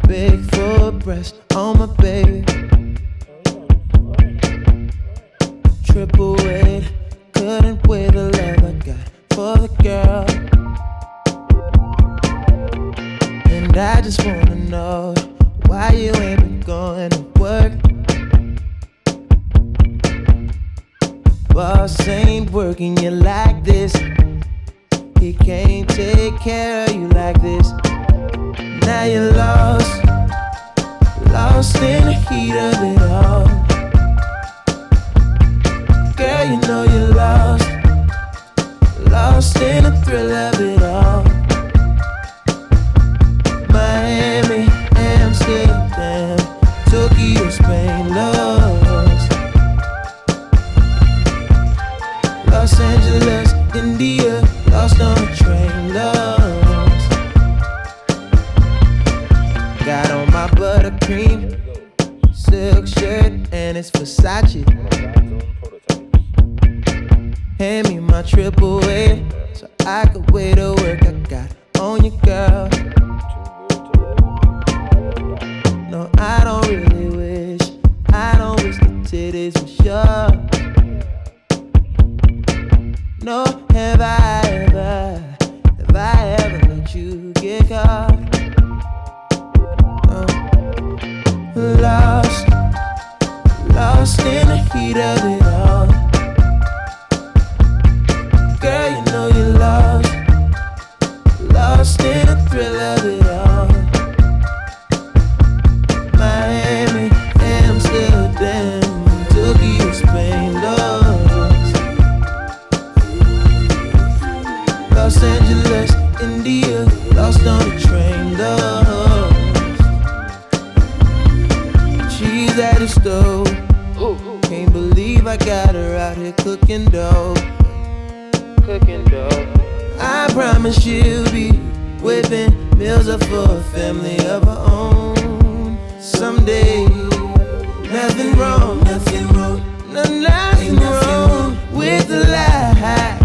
big full breast on my baby. Triple weight, couldn't weigh the love I got for the girl. And I just wanna know why you ain't been going to work. Boss ain't working you like this. He can't take care of you like this. Now you're lost, lost in the heat of it all. Girl, you know you're lost, lost in the thrill of it all. Miami, Amsterdam, Tokyo, Spain, lost. Los Angeles, India, lost on a train, lost. Got on my buttercream silk shirt and it's Versace. Hand me my triple A so I could wait to work. I got on you, girl. No, I don't really wish. I don't wish the titties were sure. No, have I ever let you get caught? Lost, lost in the heat of it all. Girl, you know you're lost, lost in the thrill of it all. Miami, Amsterdam, Tokyo, Spain, lost. Los Angeles, India, lost on the train, lost. She's at the stove, can't believe I got her out here cooking dough. I promise she'll be whipping meals up for a family of her own someday. Nothing wrong, no, nothing wrong with the lie.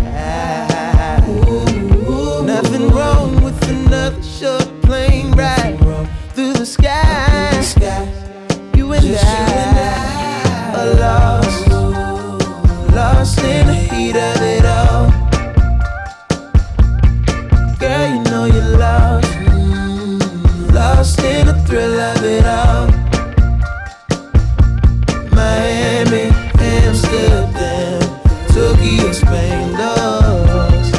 Nothing wrong with another short plane ride through the sky. You and I are lost, lost in the heat of it all. Girl, you know you're lost, lost in the thrill of it all. Miami, Amsterdam, Tokyo, Spain, lost.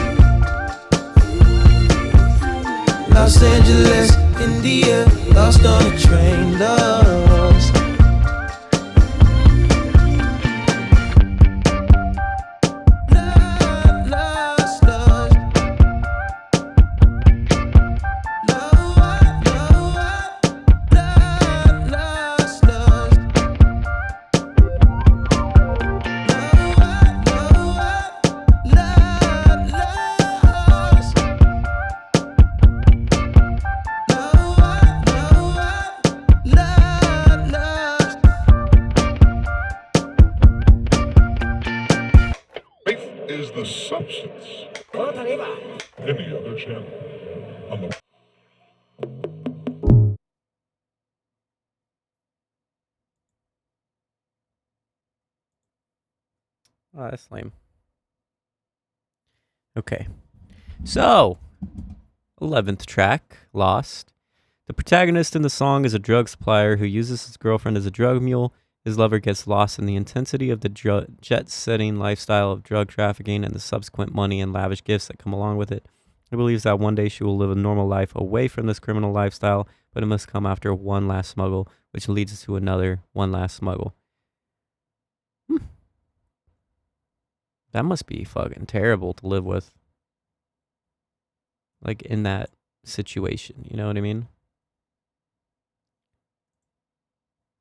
Los Angeles, India, lost on a train, lost. Lost, lost.
Faith is the substance. Any other channel on the
Oh, that's lame. Okay. So, 11th track, Lost. The protagonist in the song is a drug supplier who uses his girlfriend as a drug mule. His lover gets lost in the intensity of the jet-setting lifestyle of drug trafficking and the subsequent money and lavish gifts that come along with it. He believes that one day she will live a normal life away from this criminal lifestyle, but it must come after one last smuggle, which leads to another one last smuggle. That must be fucking terrible to live with. Like, in that situation, you know what I mean?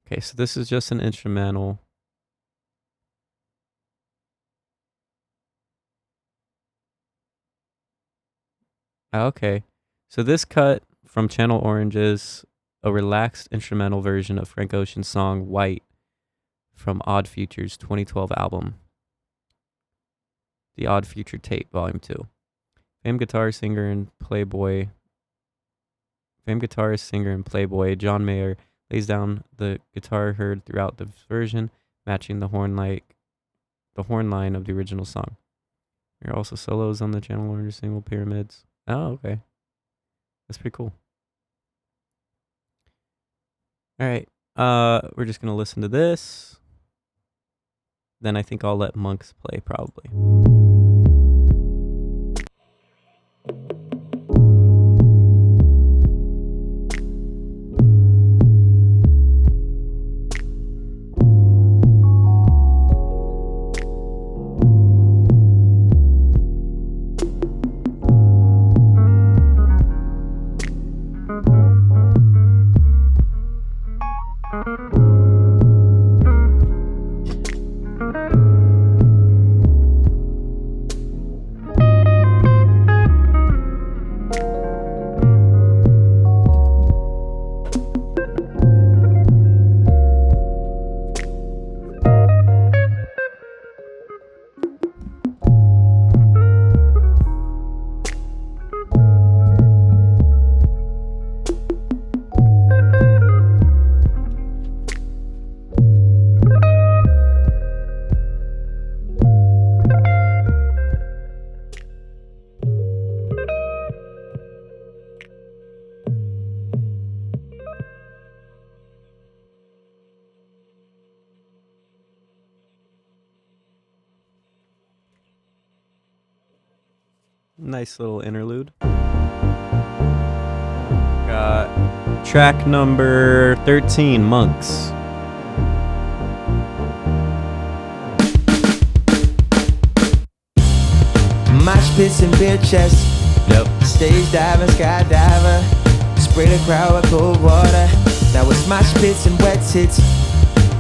Okay, so this is just an instrumental. Okay, so this cut from Channel Orange is a relaxed instrumental version of Frank Ocean's song White from Odd Future's 2012 album, The Odd Future Tape, Volume 2. Famed guitarist, singer, and Playboy John Mayer lays down the guitar heard throughout the version, matching the horn line of the original song. There are also solos on the Channel Orange single Pyramids. Oh, okay. That's pretty cool. All right. We're just gonna listen to this. Then I think I'll let Monks play probably. Nice little interlude. Got track number 13, Monks.
Mosh pits and beer chests.
Yep.
Stage diving, skydiver. Spray the crowd with cold water. Now it's mosh pits and wet tits.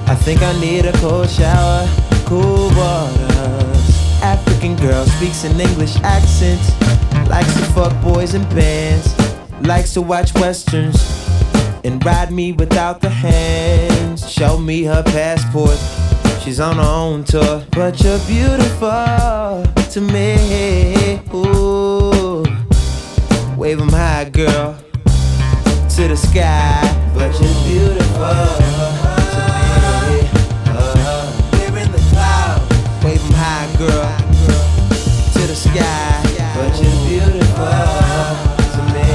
I think I need a cold shower. Cool waters. African girl speaks in English accents. Likes to fuck boys in bands. Likes to watch westerns and ride me without the hands. Show me her passport. She's on her own tour. But you're beautiful to me. Ooh. Wave 'em high, girl, to the sky. But you're beautiful to me. We're in the cloud. Wave 'em high, girl, to the sky. But you're beautiful to me.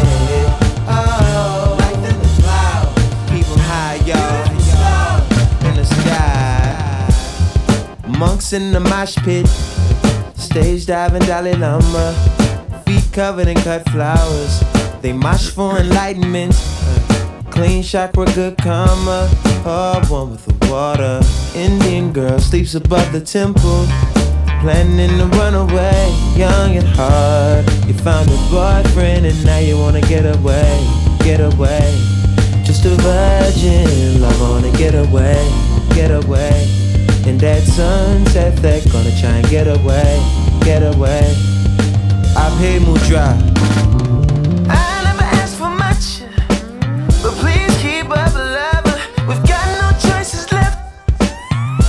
Oh, life in the cloud. Keep 'em high, y'all, in the sky. Monks in the mosh pit. Stage diving, Dalai Lama. Feet covered in cut flowers. They mosh for enlightenment. Clean chakra, good karma. Oh, one with the water. Indian girl sleeps above the temple. Planning to run away, young at heart. You found a boyfriend and now you wanna get away, get away. Just a virgin, love wanna get away, get away. In that sunset, they're gonna try and get away, get away. I pay Mudra. I never asked for much, but please keep up, lover. We've got no choices left.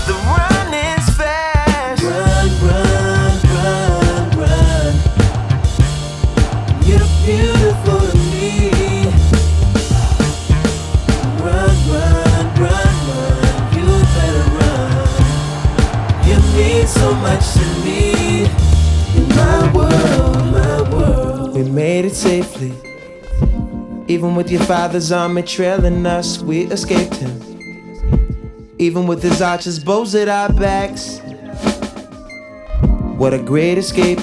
The run is fast. Run, run, run, run. You're beautiful to me. Run, run, run, run. You better run. You mean so much to me. In my world, my world. We made it safely. Even with your father's army trailing us, we escaped him. Even with his archers, bows at our backs. What a great escape.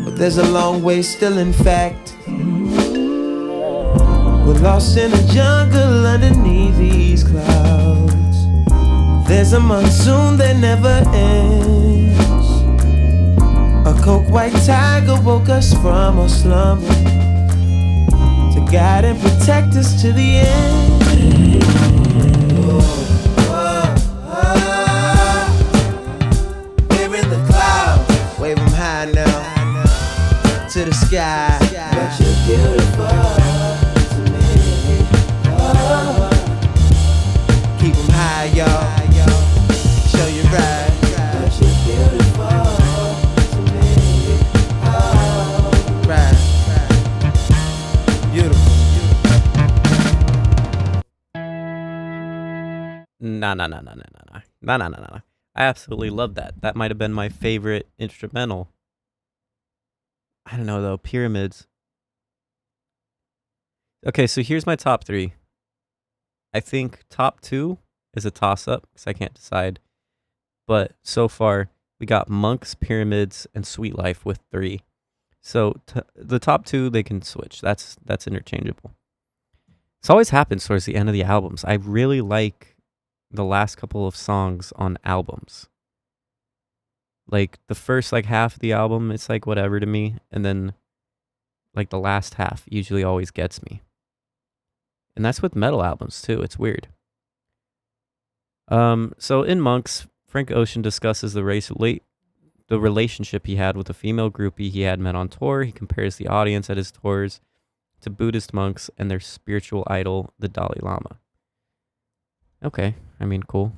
But there's a long way still, in fact. We're lost in a jungle underneath these clouds. There's a monsoon that never ends. A coke white tiger woke us from our slumber to guide and protect us to the end. We're in the clouds. Wave 'em high now to the sky. But you're beautiful to me. Oh. Keep 'em high, y'all. Show you right. But you're beautiful to me. Oh. Right. Beautiful.
Nah. I absolutely love that. That might have been my favorite instrumental. I don't know though, Pyramids. Okay, so here's my top 3. I think top 2 is a toss-up because I can't decide. But so far, we got Monks, Pyramids, and Sweet Life with 3. So the top 2, they can switch. That's interchangeable. This always happens towards the end of the albums. I really like the last couple of songs on albums. Like the first like half of the album, it's like whatever to me, and then like the last half usually always gets me. And that's with metal albums too. It's weird. So in Monks, Frank Ocean discusses the relationship he had with a female groupie he had met on tour. He compares the audience at his tours to Buddhist monks and their spiritual idol, the Dalai Lama. Okay, I mean, cool.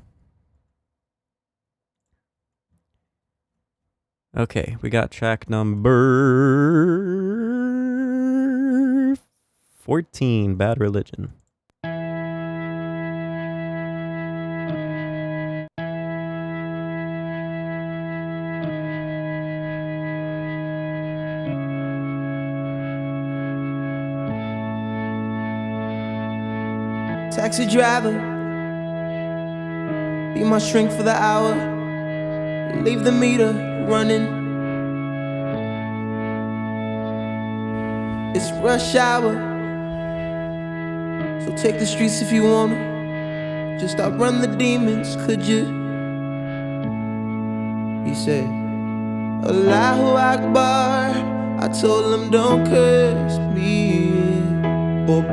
Okay, we got track number 14, Bad Religion.
Taxi driver, be my shrink for the hour. Leave the meter running. It's rush hour, so take the streets if you wanna. Just outrun the demons, could you? He said, Allahu Akbar. I told him don't curse me.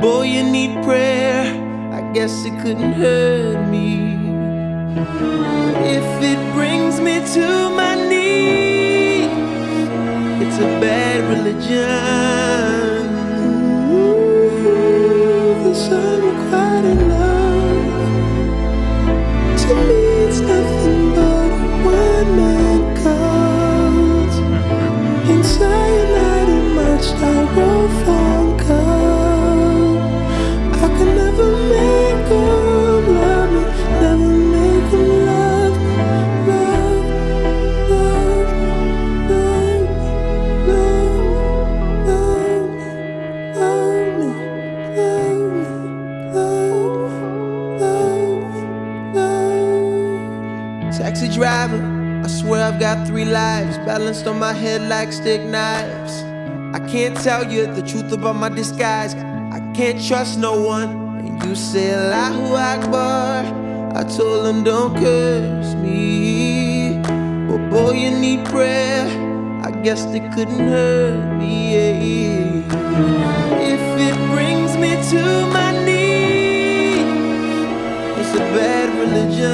Boy, you need prayer. I guess it couldn't hurt me. If it brings me to my knees, it's a bad religion. Ooh, this unrequited love. To me, it's nothing but a one-man cult. In cyanide in my styrofoam cup. I could never make them love me, never make them love me, love, love, love, love me, love me, love. Taxi driver, I swear I've got 3 lives balanced on my head like stick knives. I can't tell you the truth about my disguise. I can't trust no one. And you say Allahu Akbar. I told him don't curse me. But boy, you need prayer. I guess they couldn't hurt me. If it brings me to my knees, it's a bad religion.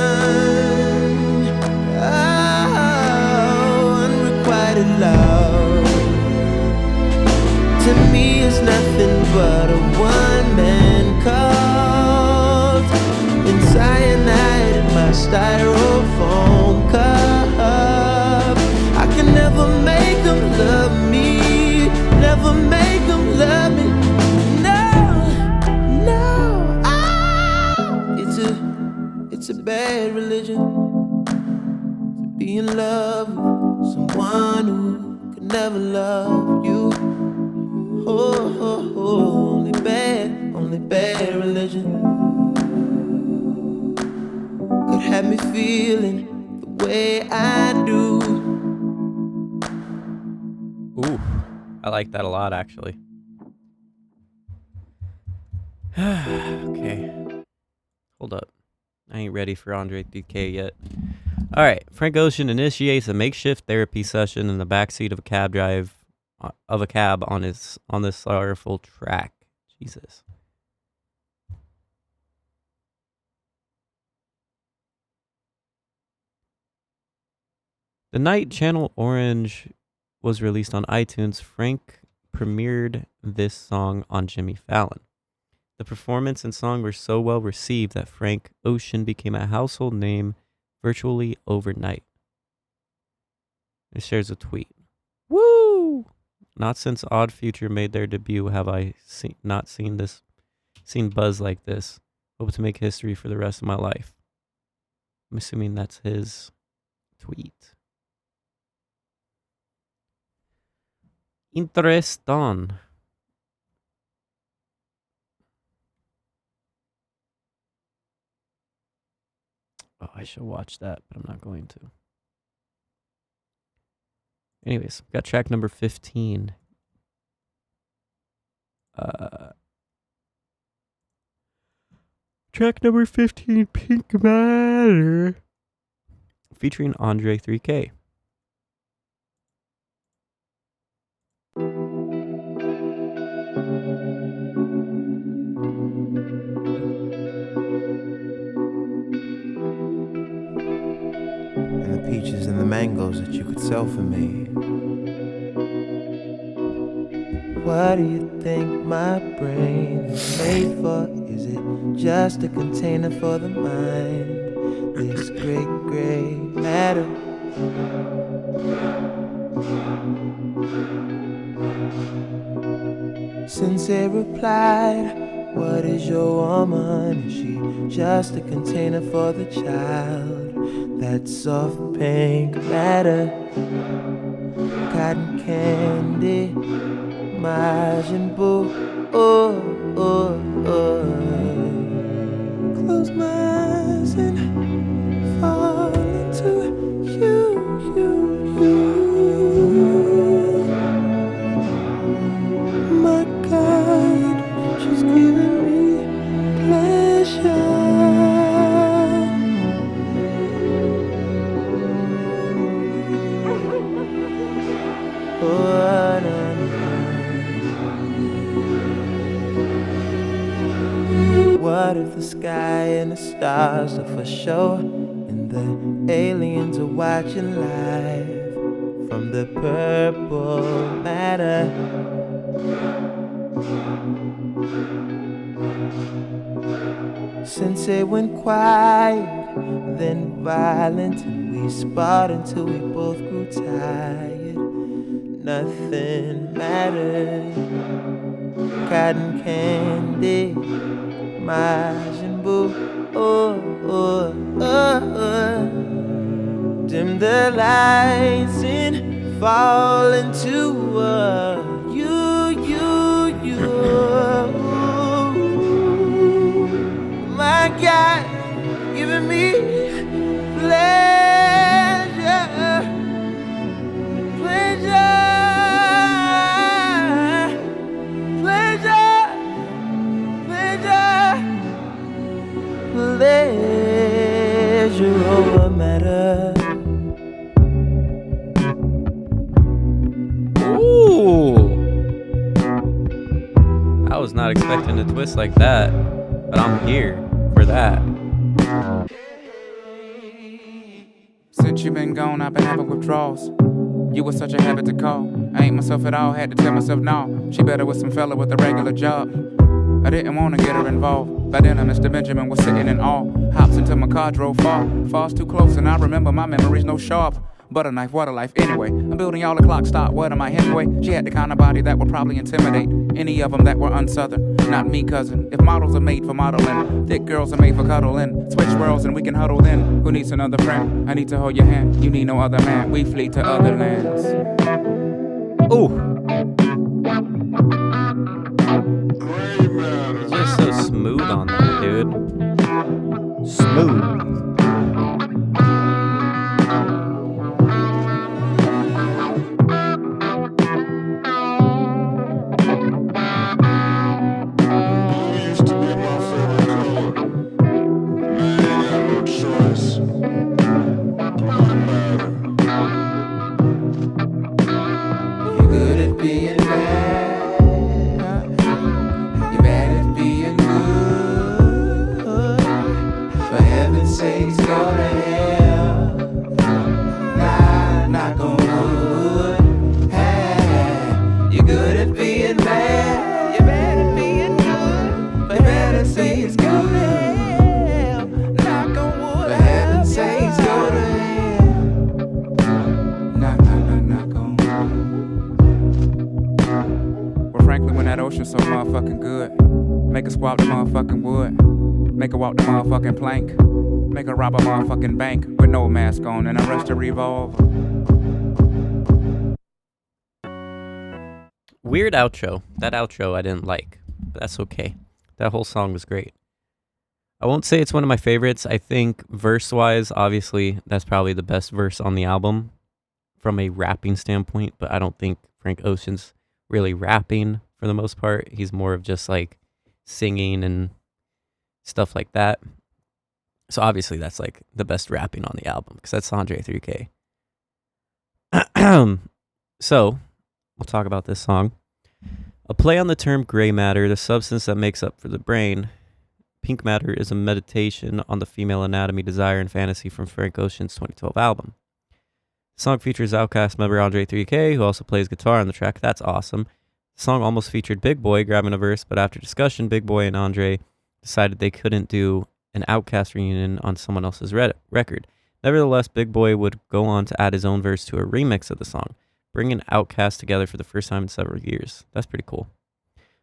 Oh, unrequited love. To me, it's nothing but a one-man cult. In cyanide in my styrofoam cup. I can never make them love me, never make them love me. No, no, it's a bad religion. To be in love with someone who could never love you. Only bad religion could have me feeling the way I do.
Ooh, I like that a lot, actually. Okay. Hold up. I ain't ready for Andre 3K yet. Alright, Frank Ocean initiates a makeshift therapy session in the backseat of a cab on this sorrowful track. Jesus. The night Channel Orange was released on iTunes, Frank premiered this song on Jimmy Fallon. The performance and song were so well received that Frank Ocean became a household name virtually overnight. It shares a tweet. Woo! Not since Odd Future made their debut have I seen buzz like this. Hope to make history for the rest of my life. I'm assuming that's his tweet. Interesting. I should watch that, but I'm not going to. Anyways, got track number 15. Track number 15, Pink Matter, featuring Andre 3K.
And the peaches and the mangoes that you could sell for me. What do you think my brain is made for? Is it just a container for the mind? This great gray matter. Sensei replied, what is your woman? Is she just a container for the child? That soft pink matter, cotton candy, Majin Buu, oh, oh, oh. Close my eyes and fall into you. My God, she's giving me pleasure. Oh, no. What if the sky and the stars are for show, and the aliens are watching live from the purple matter? Sensei went quiet, then violent, and we sparred until we both grew tired. Nothing mattered. Cotton candy, Majin Buu, oh, oh, oh, oh. Dim the lights and fall into you. My God, giving me pleasure. Pleasure over matter.
Ooh! I was not expecting a twist like that, but I'm here for that.
Since you been gone, I've been having withdrawals. You was such a habit to call. I ain't myself at all, had to tell myself no. She better with some fella with a regular job. I didn't want to get her involved. By then, Mr. Benjamin was sitting in awe. Hops into my car, drove far. Falls too close, and I remember my memories no sharp. Butter knife, water life, anyway. I'm building y'all a clock stop, what am I, Hemingway? She had the kind of body that would probably intimidate any of them that were unsouthern. Not me, cousin. If models are made for modeling, thick girls are made for cuddling. Switch worlds and we can huddle then. Who needs another friend? I need to hold your hand. You need no other man. We flee to other lands.
Ooh! Just so smooth on that, dude. Smooth.
So motherfucking good. Make her swap the motherfucking wood. Make her walk the motherfucking plank. Make her rob a motherfucking bank with no mask on and arrest a revolver.
Weird outro. That outro I didn't like, but that's okay. That whole song was great. I won't say it's one of my favorites. I think verse-wise, obviously, that's probably the best verse on the album from a rapping standpoint, but I don't think Frank Ocean's really rapping for the most part. He's more of just like singing and stuff like that. So obviously that's like the best rapping on the album because that's Andre 3K. So we'll talk about this song. A play on the term gray matter, the substance that makes up for the brain. Pink Matter is a meditation on the female anatomy, desire, and fantasy from Frank Ocean's 2012 album. The song features Outkast member Andre 3K, who also plays guitar on the track. That's awesome. The song almost featured Big Boy grabbing a verse, but after discussion, Big Boy and Andre decided they couldn't do an Outkast reunion on someone else's record. Nevertheless, Big Boy would go on to add his own verse to a remix of the song, bringing Outkast together for the first time in several years. That's pretty cool.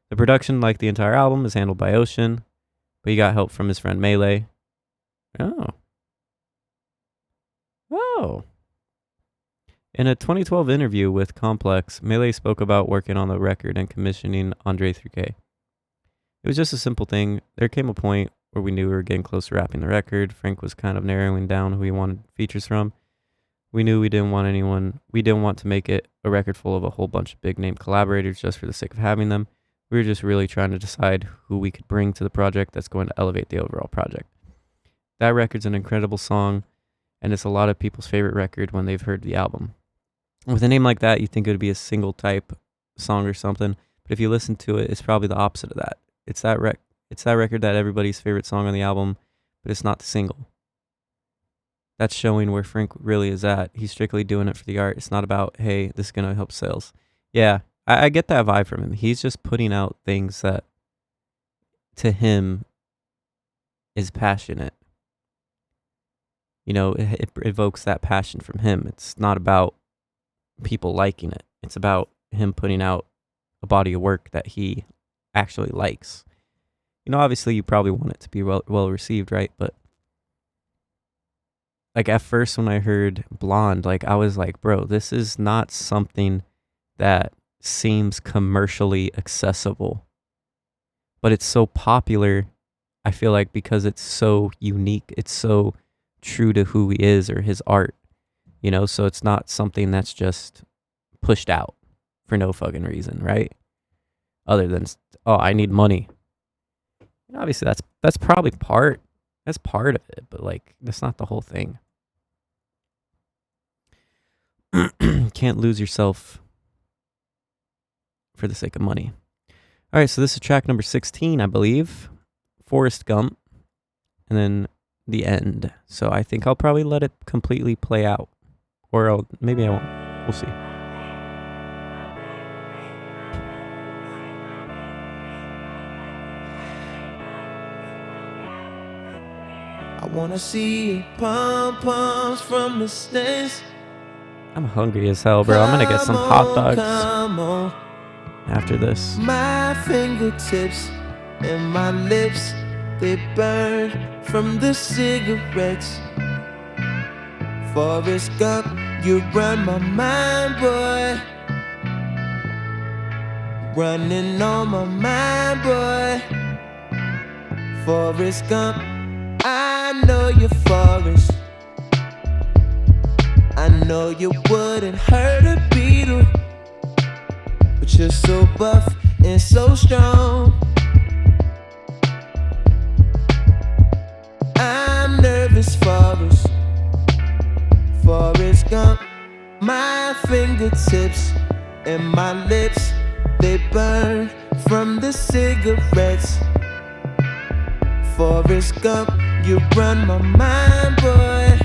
The production, like the entire album, is handled by Ocean, but he got help from his friend Melee. Oh. In a 2012 interview with Complex, Melee spoke about working on the record and commissioning Andre 3K. It was just a simple thing. There came a point where we knew we were getting close to wrapping the record. Frank was kind of narrowing down who he wanted features from. We knew we didn't want to make it a record full of a whole bunch of big name collaborators just for the sake of having them. We were just really trying to decide who we could bring to the project that's going to elevate the overall project. That record's an incredible song, and it's a lot of people's favorite record when they've heard the album. With a name like that, you'd think it would be a single type song or something, but if you listen to it, it's probably the opposite of that. It's that record that everybody's favorite song on the album, but it's not the single. That's showing where Frank really is at. He's strictly doing it for the art. It's not about, hey, this is going to help sales. Yeah, I get that vibe from him. He's just putting out things that, to him, is passionate. You know, it evokes that passion from him. It's not about people liking it. It's about him putting out a body of work that he actually likes. You know, obviously you probably want it to be well received, right? But like at first when I heard Blonde, like I was like, bro, this is not something that seems commercially accessible. But it's so popular, I feel like, because it's so unique. It's so true to who he is or his art. You know, so it's not something that's just pushed out for no fucking reason, right? Other than, oh, I need money. And obviously that's probably part of it, but like that's not the whole thing. Can't lose yourself for the sake of money. All right, so this is track number 16, I believe. Forrest Gump, and then the end. So I think I'll probably let it completely play out. Or maybe I won't. We'll see.
I wanna see pom-poms from the stands.
I'm hungry as hell, bro. I'm gonna get some hot dogs
Come on.
after this.
My fingertips and my lips, they burn from the cigarettes. Forrest Gump, you run my mind, boy. Running on my mind, boy. Forrest Gump, I know you're Forrest. I know you wouldn't hurt a beetle, but you're so buff and so strong. I'm nervous, Forrest. Forrest Gump, my fingertips and my lips, they burn from the cigarettes. Forrest Gump, you run my mind, boy.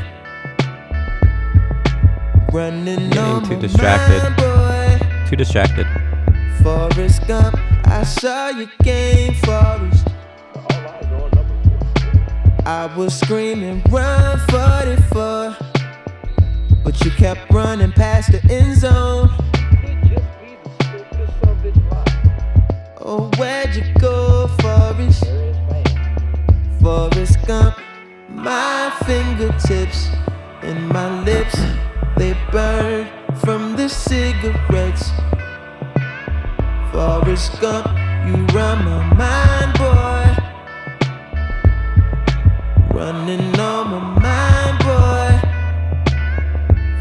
Running on
Getting too
my
distracted.
mind, boy.
Too distracted.
Forrest Gump, I saw your game, Forrest. I was screaming, run 44, but you kept running past the end zone. Oh, where'd you go, Forrest? Forrest Gump, my fingertips and my lips, they burn from the cigarettes. Forrest Gump, you run my mind, boy. running on my mind, boy.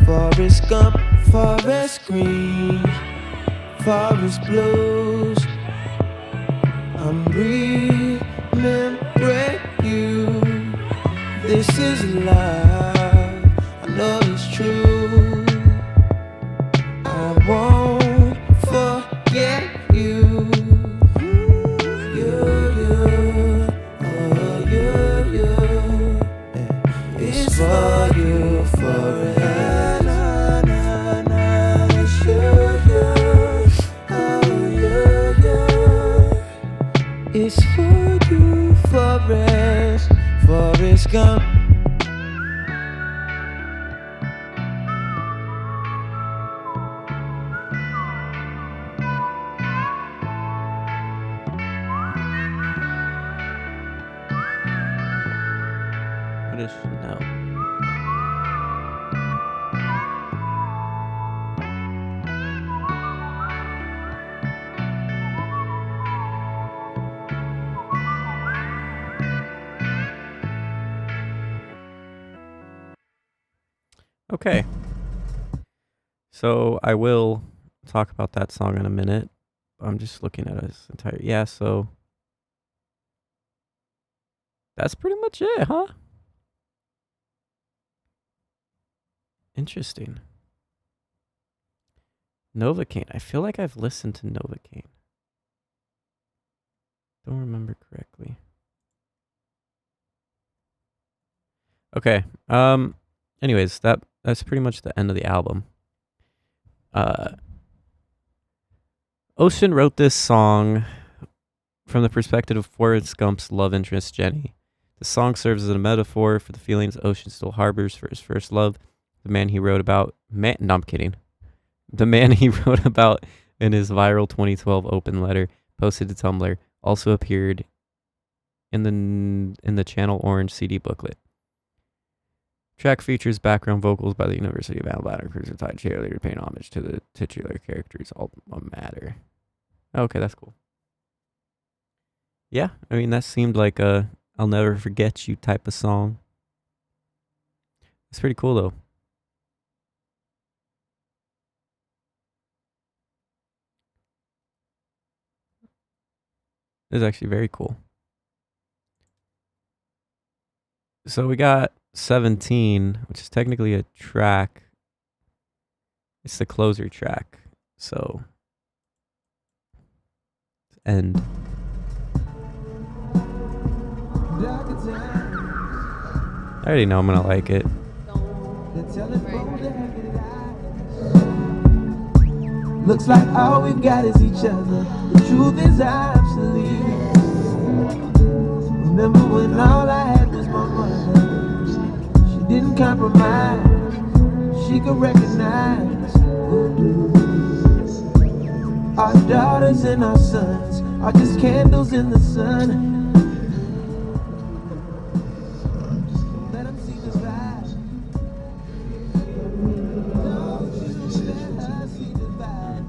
Forest Gump, forest green, forest blues. I'm remembering you. This is love, I know it's true. I won't forget you. It's for you forever. It's It's for you Forest Gump.
What is Chanel? Okay. So I will talk about that song in a minute. I'm just looking at its entire... Yeah, so... That's pretty much it, huh? Interesting. Novocaine. I feel like I've listened to Novocaine. Don't remember correctly. Okay. Anyways, that's pretty much the end of the album. Ocean wrote this song from the perspective of Forrest Gump's love interest, Jenny. The song serves as a metaphor for the feelings Ocean still harbors for his first love, the man he wrote about. No, I'm kidding. The man he wrote about in his viral 2012 open letter posted to Tumblr also appeared in the Channel Orange CD booklet. Track features background vocals by the University of Alabama Cruiser-Tide cheerleader paying homage to the titular character's alma mater. Okay, that's cool. Yeah, I mean, that seemed like a I'll never forget you type of song. It's pretty cool, though. It's actually very cool. So we got 17, which is technically a track. It's the closer track. So, end. I already know I'm gonna like it.
Looks like all we've got is each other. The truth is obsolete. Remember when all I had was my mother? She didn't compromise. She could recognize our daughters and our sons are just candles in the sun. Let them see the vibe. Let her see the vibe.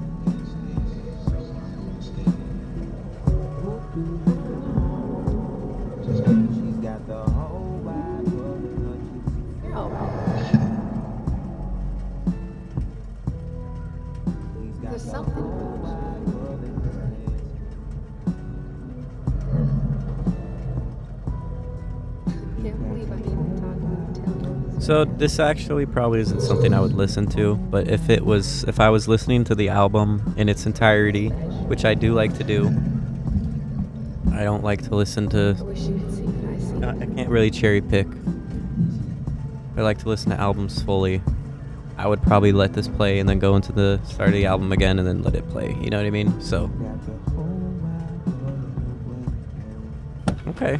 She's got the whole wide world in her.
There's something.
So this actually probably isn't something I would listen to, but if I was listening to the album in its entirety, which I do like to do, I don't like to listen to... I can't really cherry pick. I like to listen to albums fully. I would probably let this play and then go into the start of the album again and then let it play. You know what I mean? So... Okay.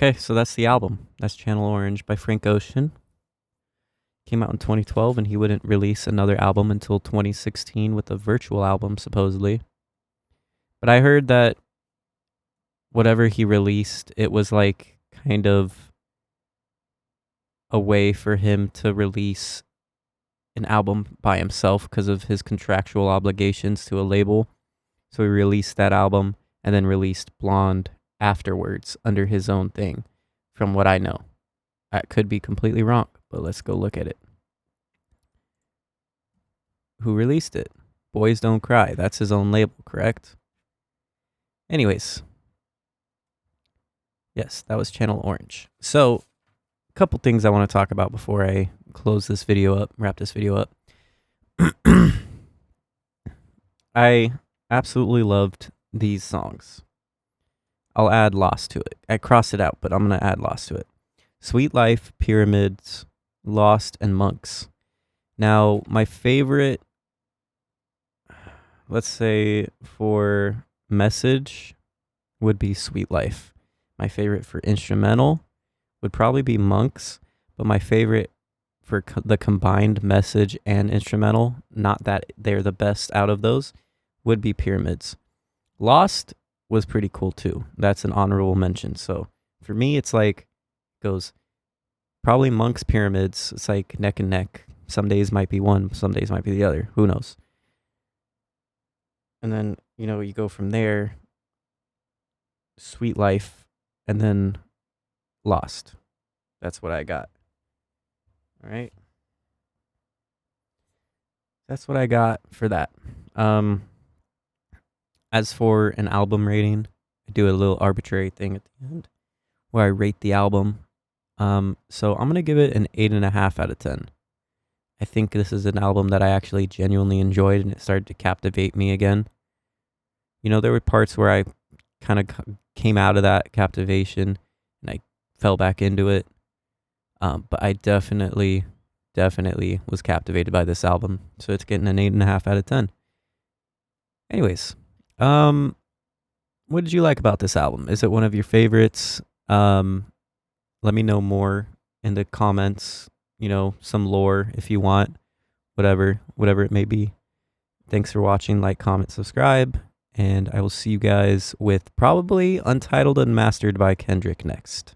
Okay, so that's the album. That's Channel Orange by Frank Ocean. Came out in 2012, and he wouldn't release another album until 2016 with a virtual album, supposedly. But I heard that whatever he released, it was like kind of a way for him to release an album by himself because of his contractual obligations to a label. So he released that album and then released Blonde afterwards under his own thing, from what I know. I could be completely wrong, but let's go look at it. Who released it? Boys Don't Cry. That's his own label, correct? Anyways. Yes, that was Channel Orange. So, a couple things I want to talk about before I close this video up, wrap this video up. I absolutely loved these songs. I'll add Lost to it. I crossed it out, but I'm going to add Lost to it. Sweet Life, Pyramids, Lost, and Monks. Now, my favorite, let's say for message, would be Sweet Life. My favorite for instrumental would probably be Monks, but my favorite for the combined message and instrumental, not that they're the best out of those, would be Pyramids. Lost was pretty cool too. That's an honorable mention. So for me, it's like, goes probably Monks, Pyramids. It's like neck and neck. Some days might be one, some days might be the other. Who knows? And then, you go from there, Sweet Life, and then Lost. That's what I got. All right. That's what I got for that. As for an album rating, I do a little arbitrary thing at the end where I rate the album. So I'm going to give it an 8.5 out of 10. I think this is an album that I actually genuinely enjoyed, and it started to captivate me again. There were parts where I kind of came out of that captivation and I fell back into it. But I definitely was captivated by this album. So it's getting an 8.5 out of 10. Anyways, what did you like about this album? Is it one of your favorites? Let me know more in the comments, some lore if you want, whatever it may be. Thanks for watching. Like, comment, subscribe, and I will see you guys with probably Untitled Unmastered by Kendrick next.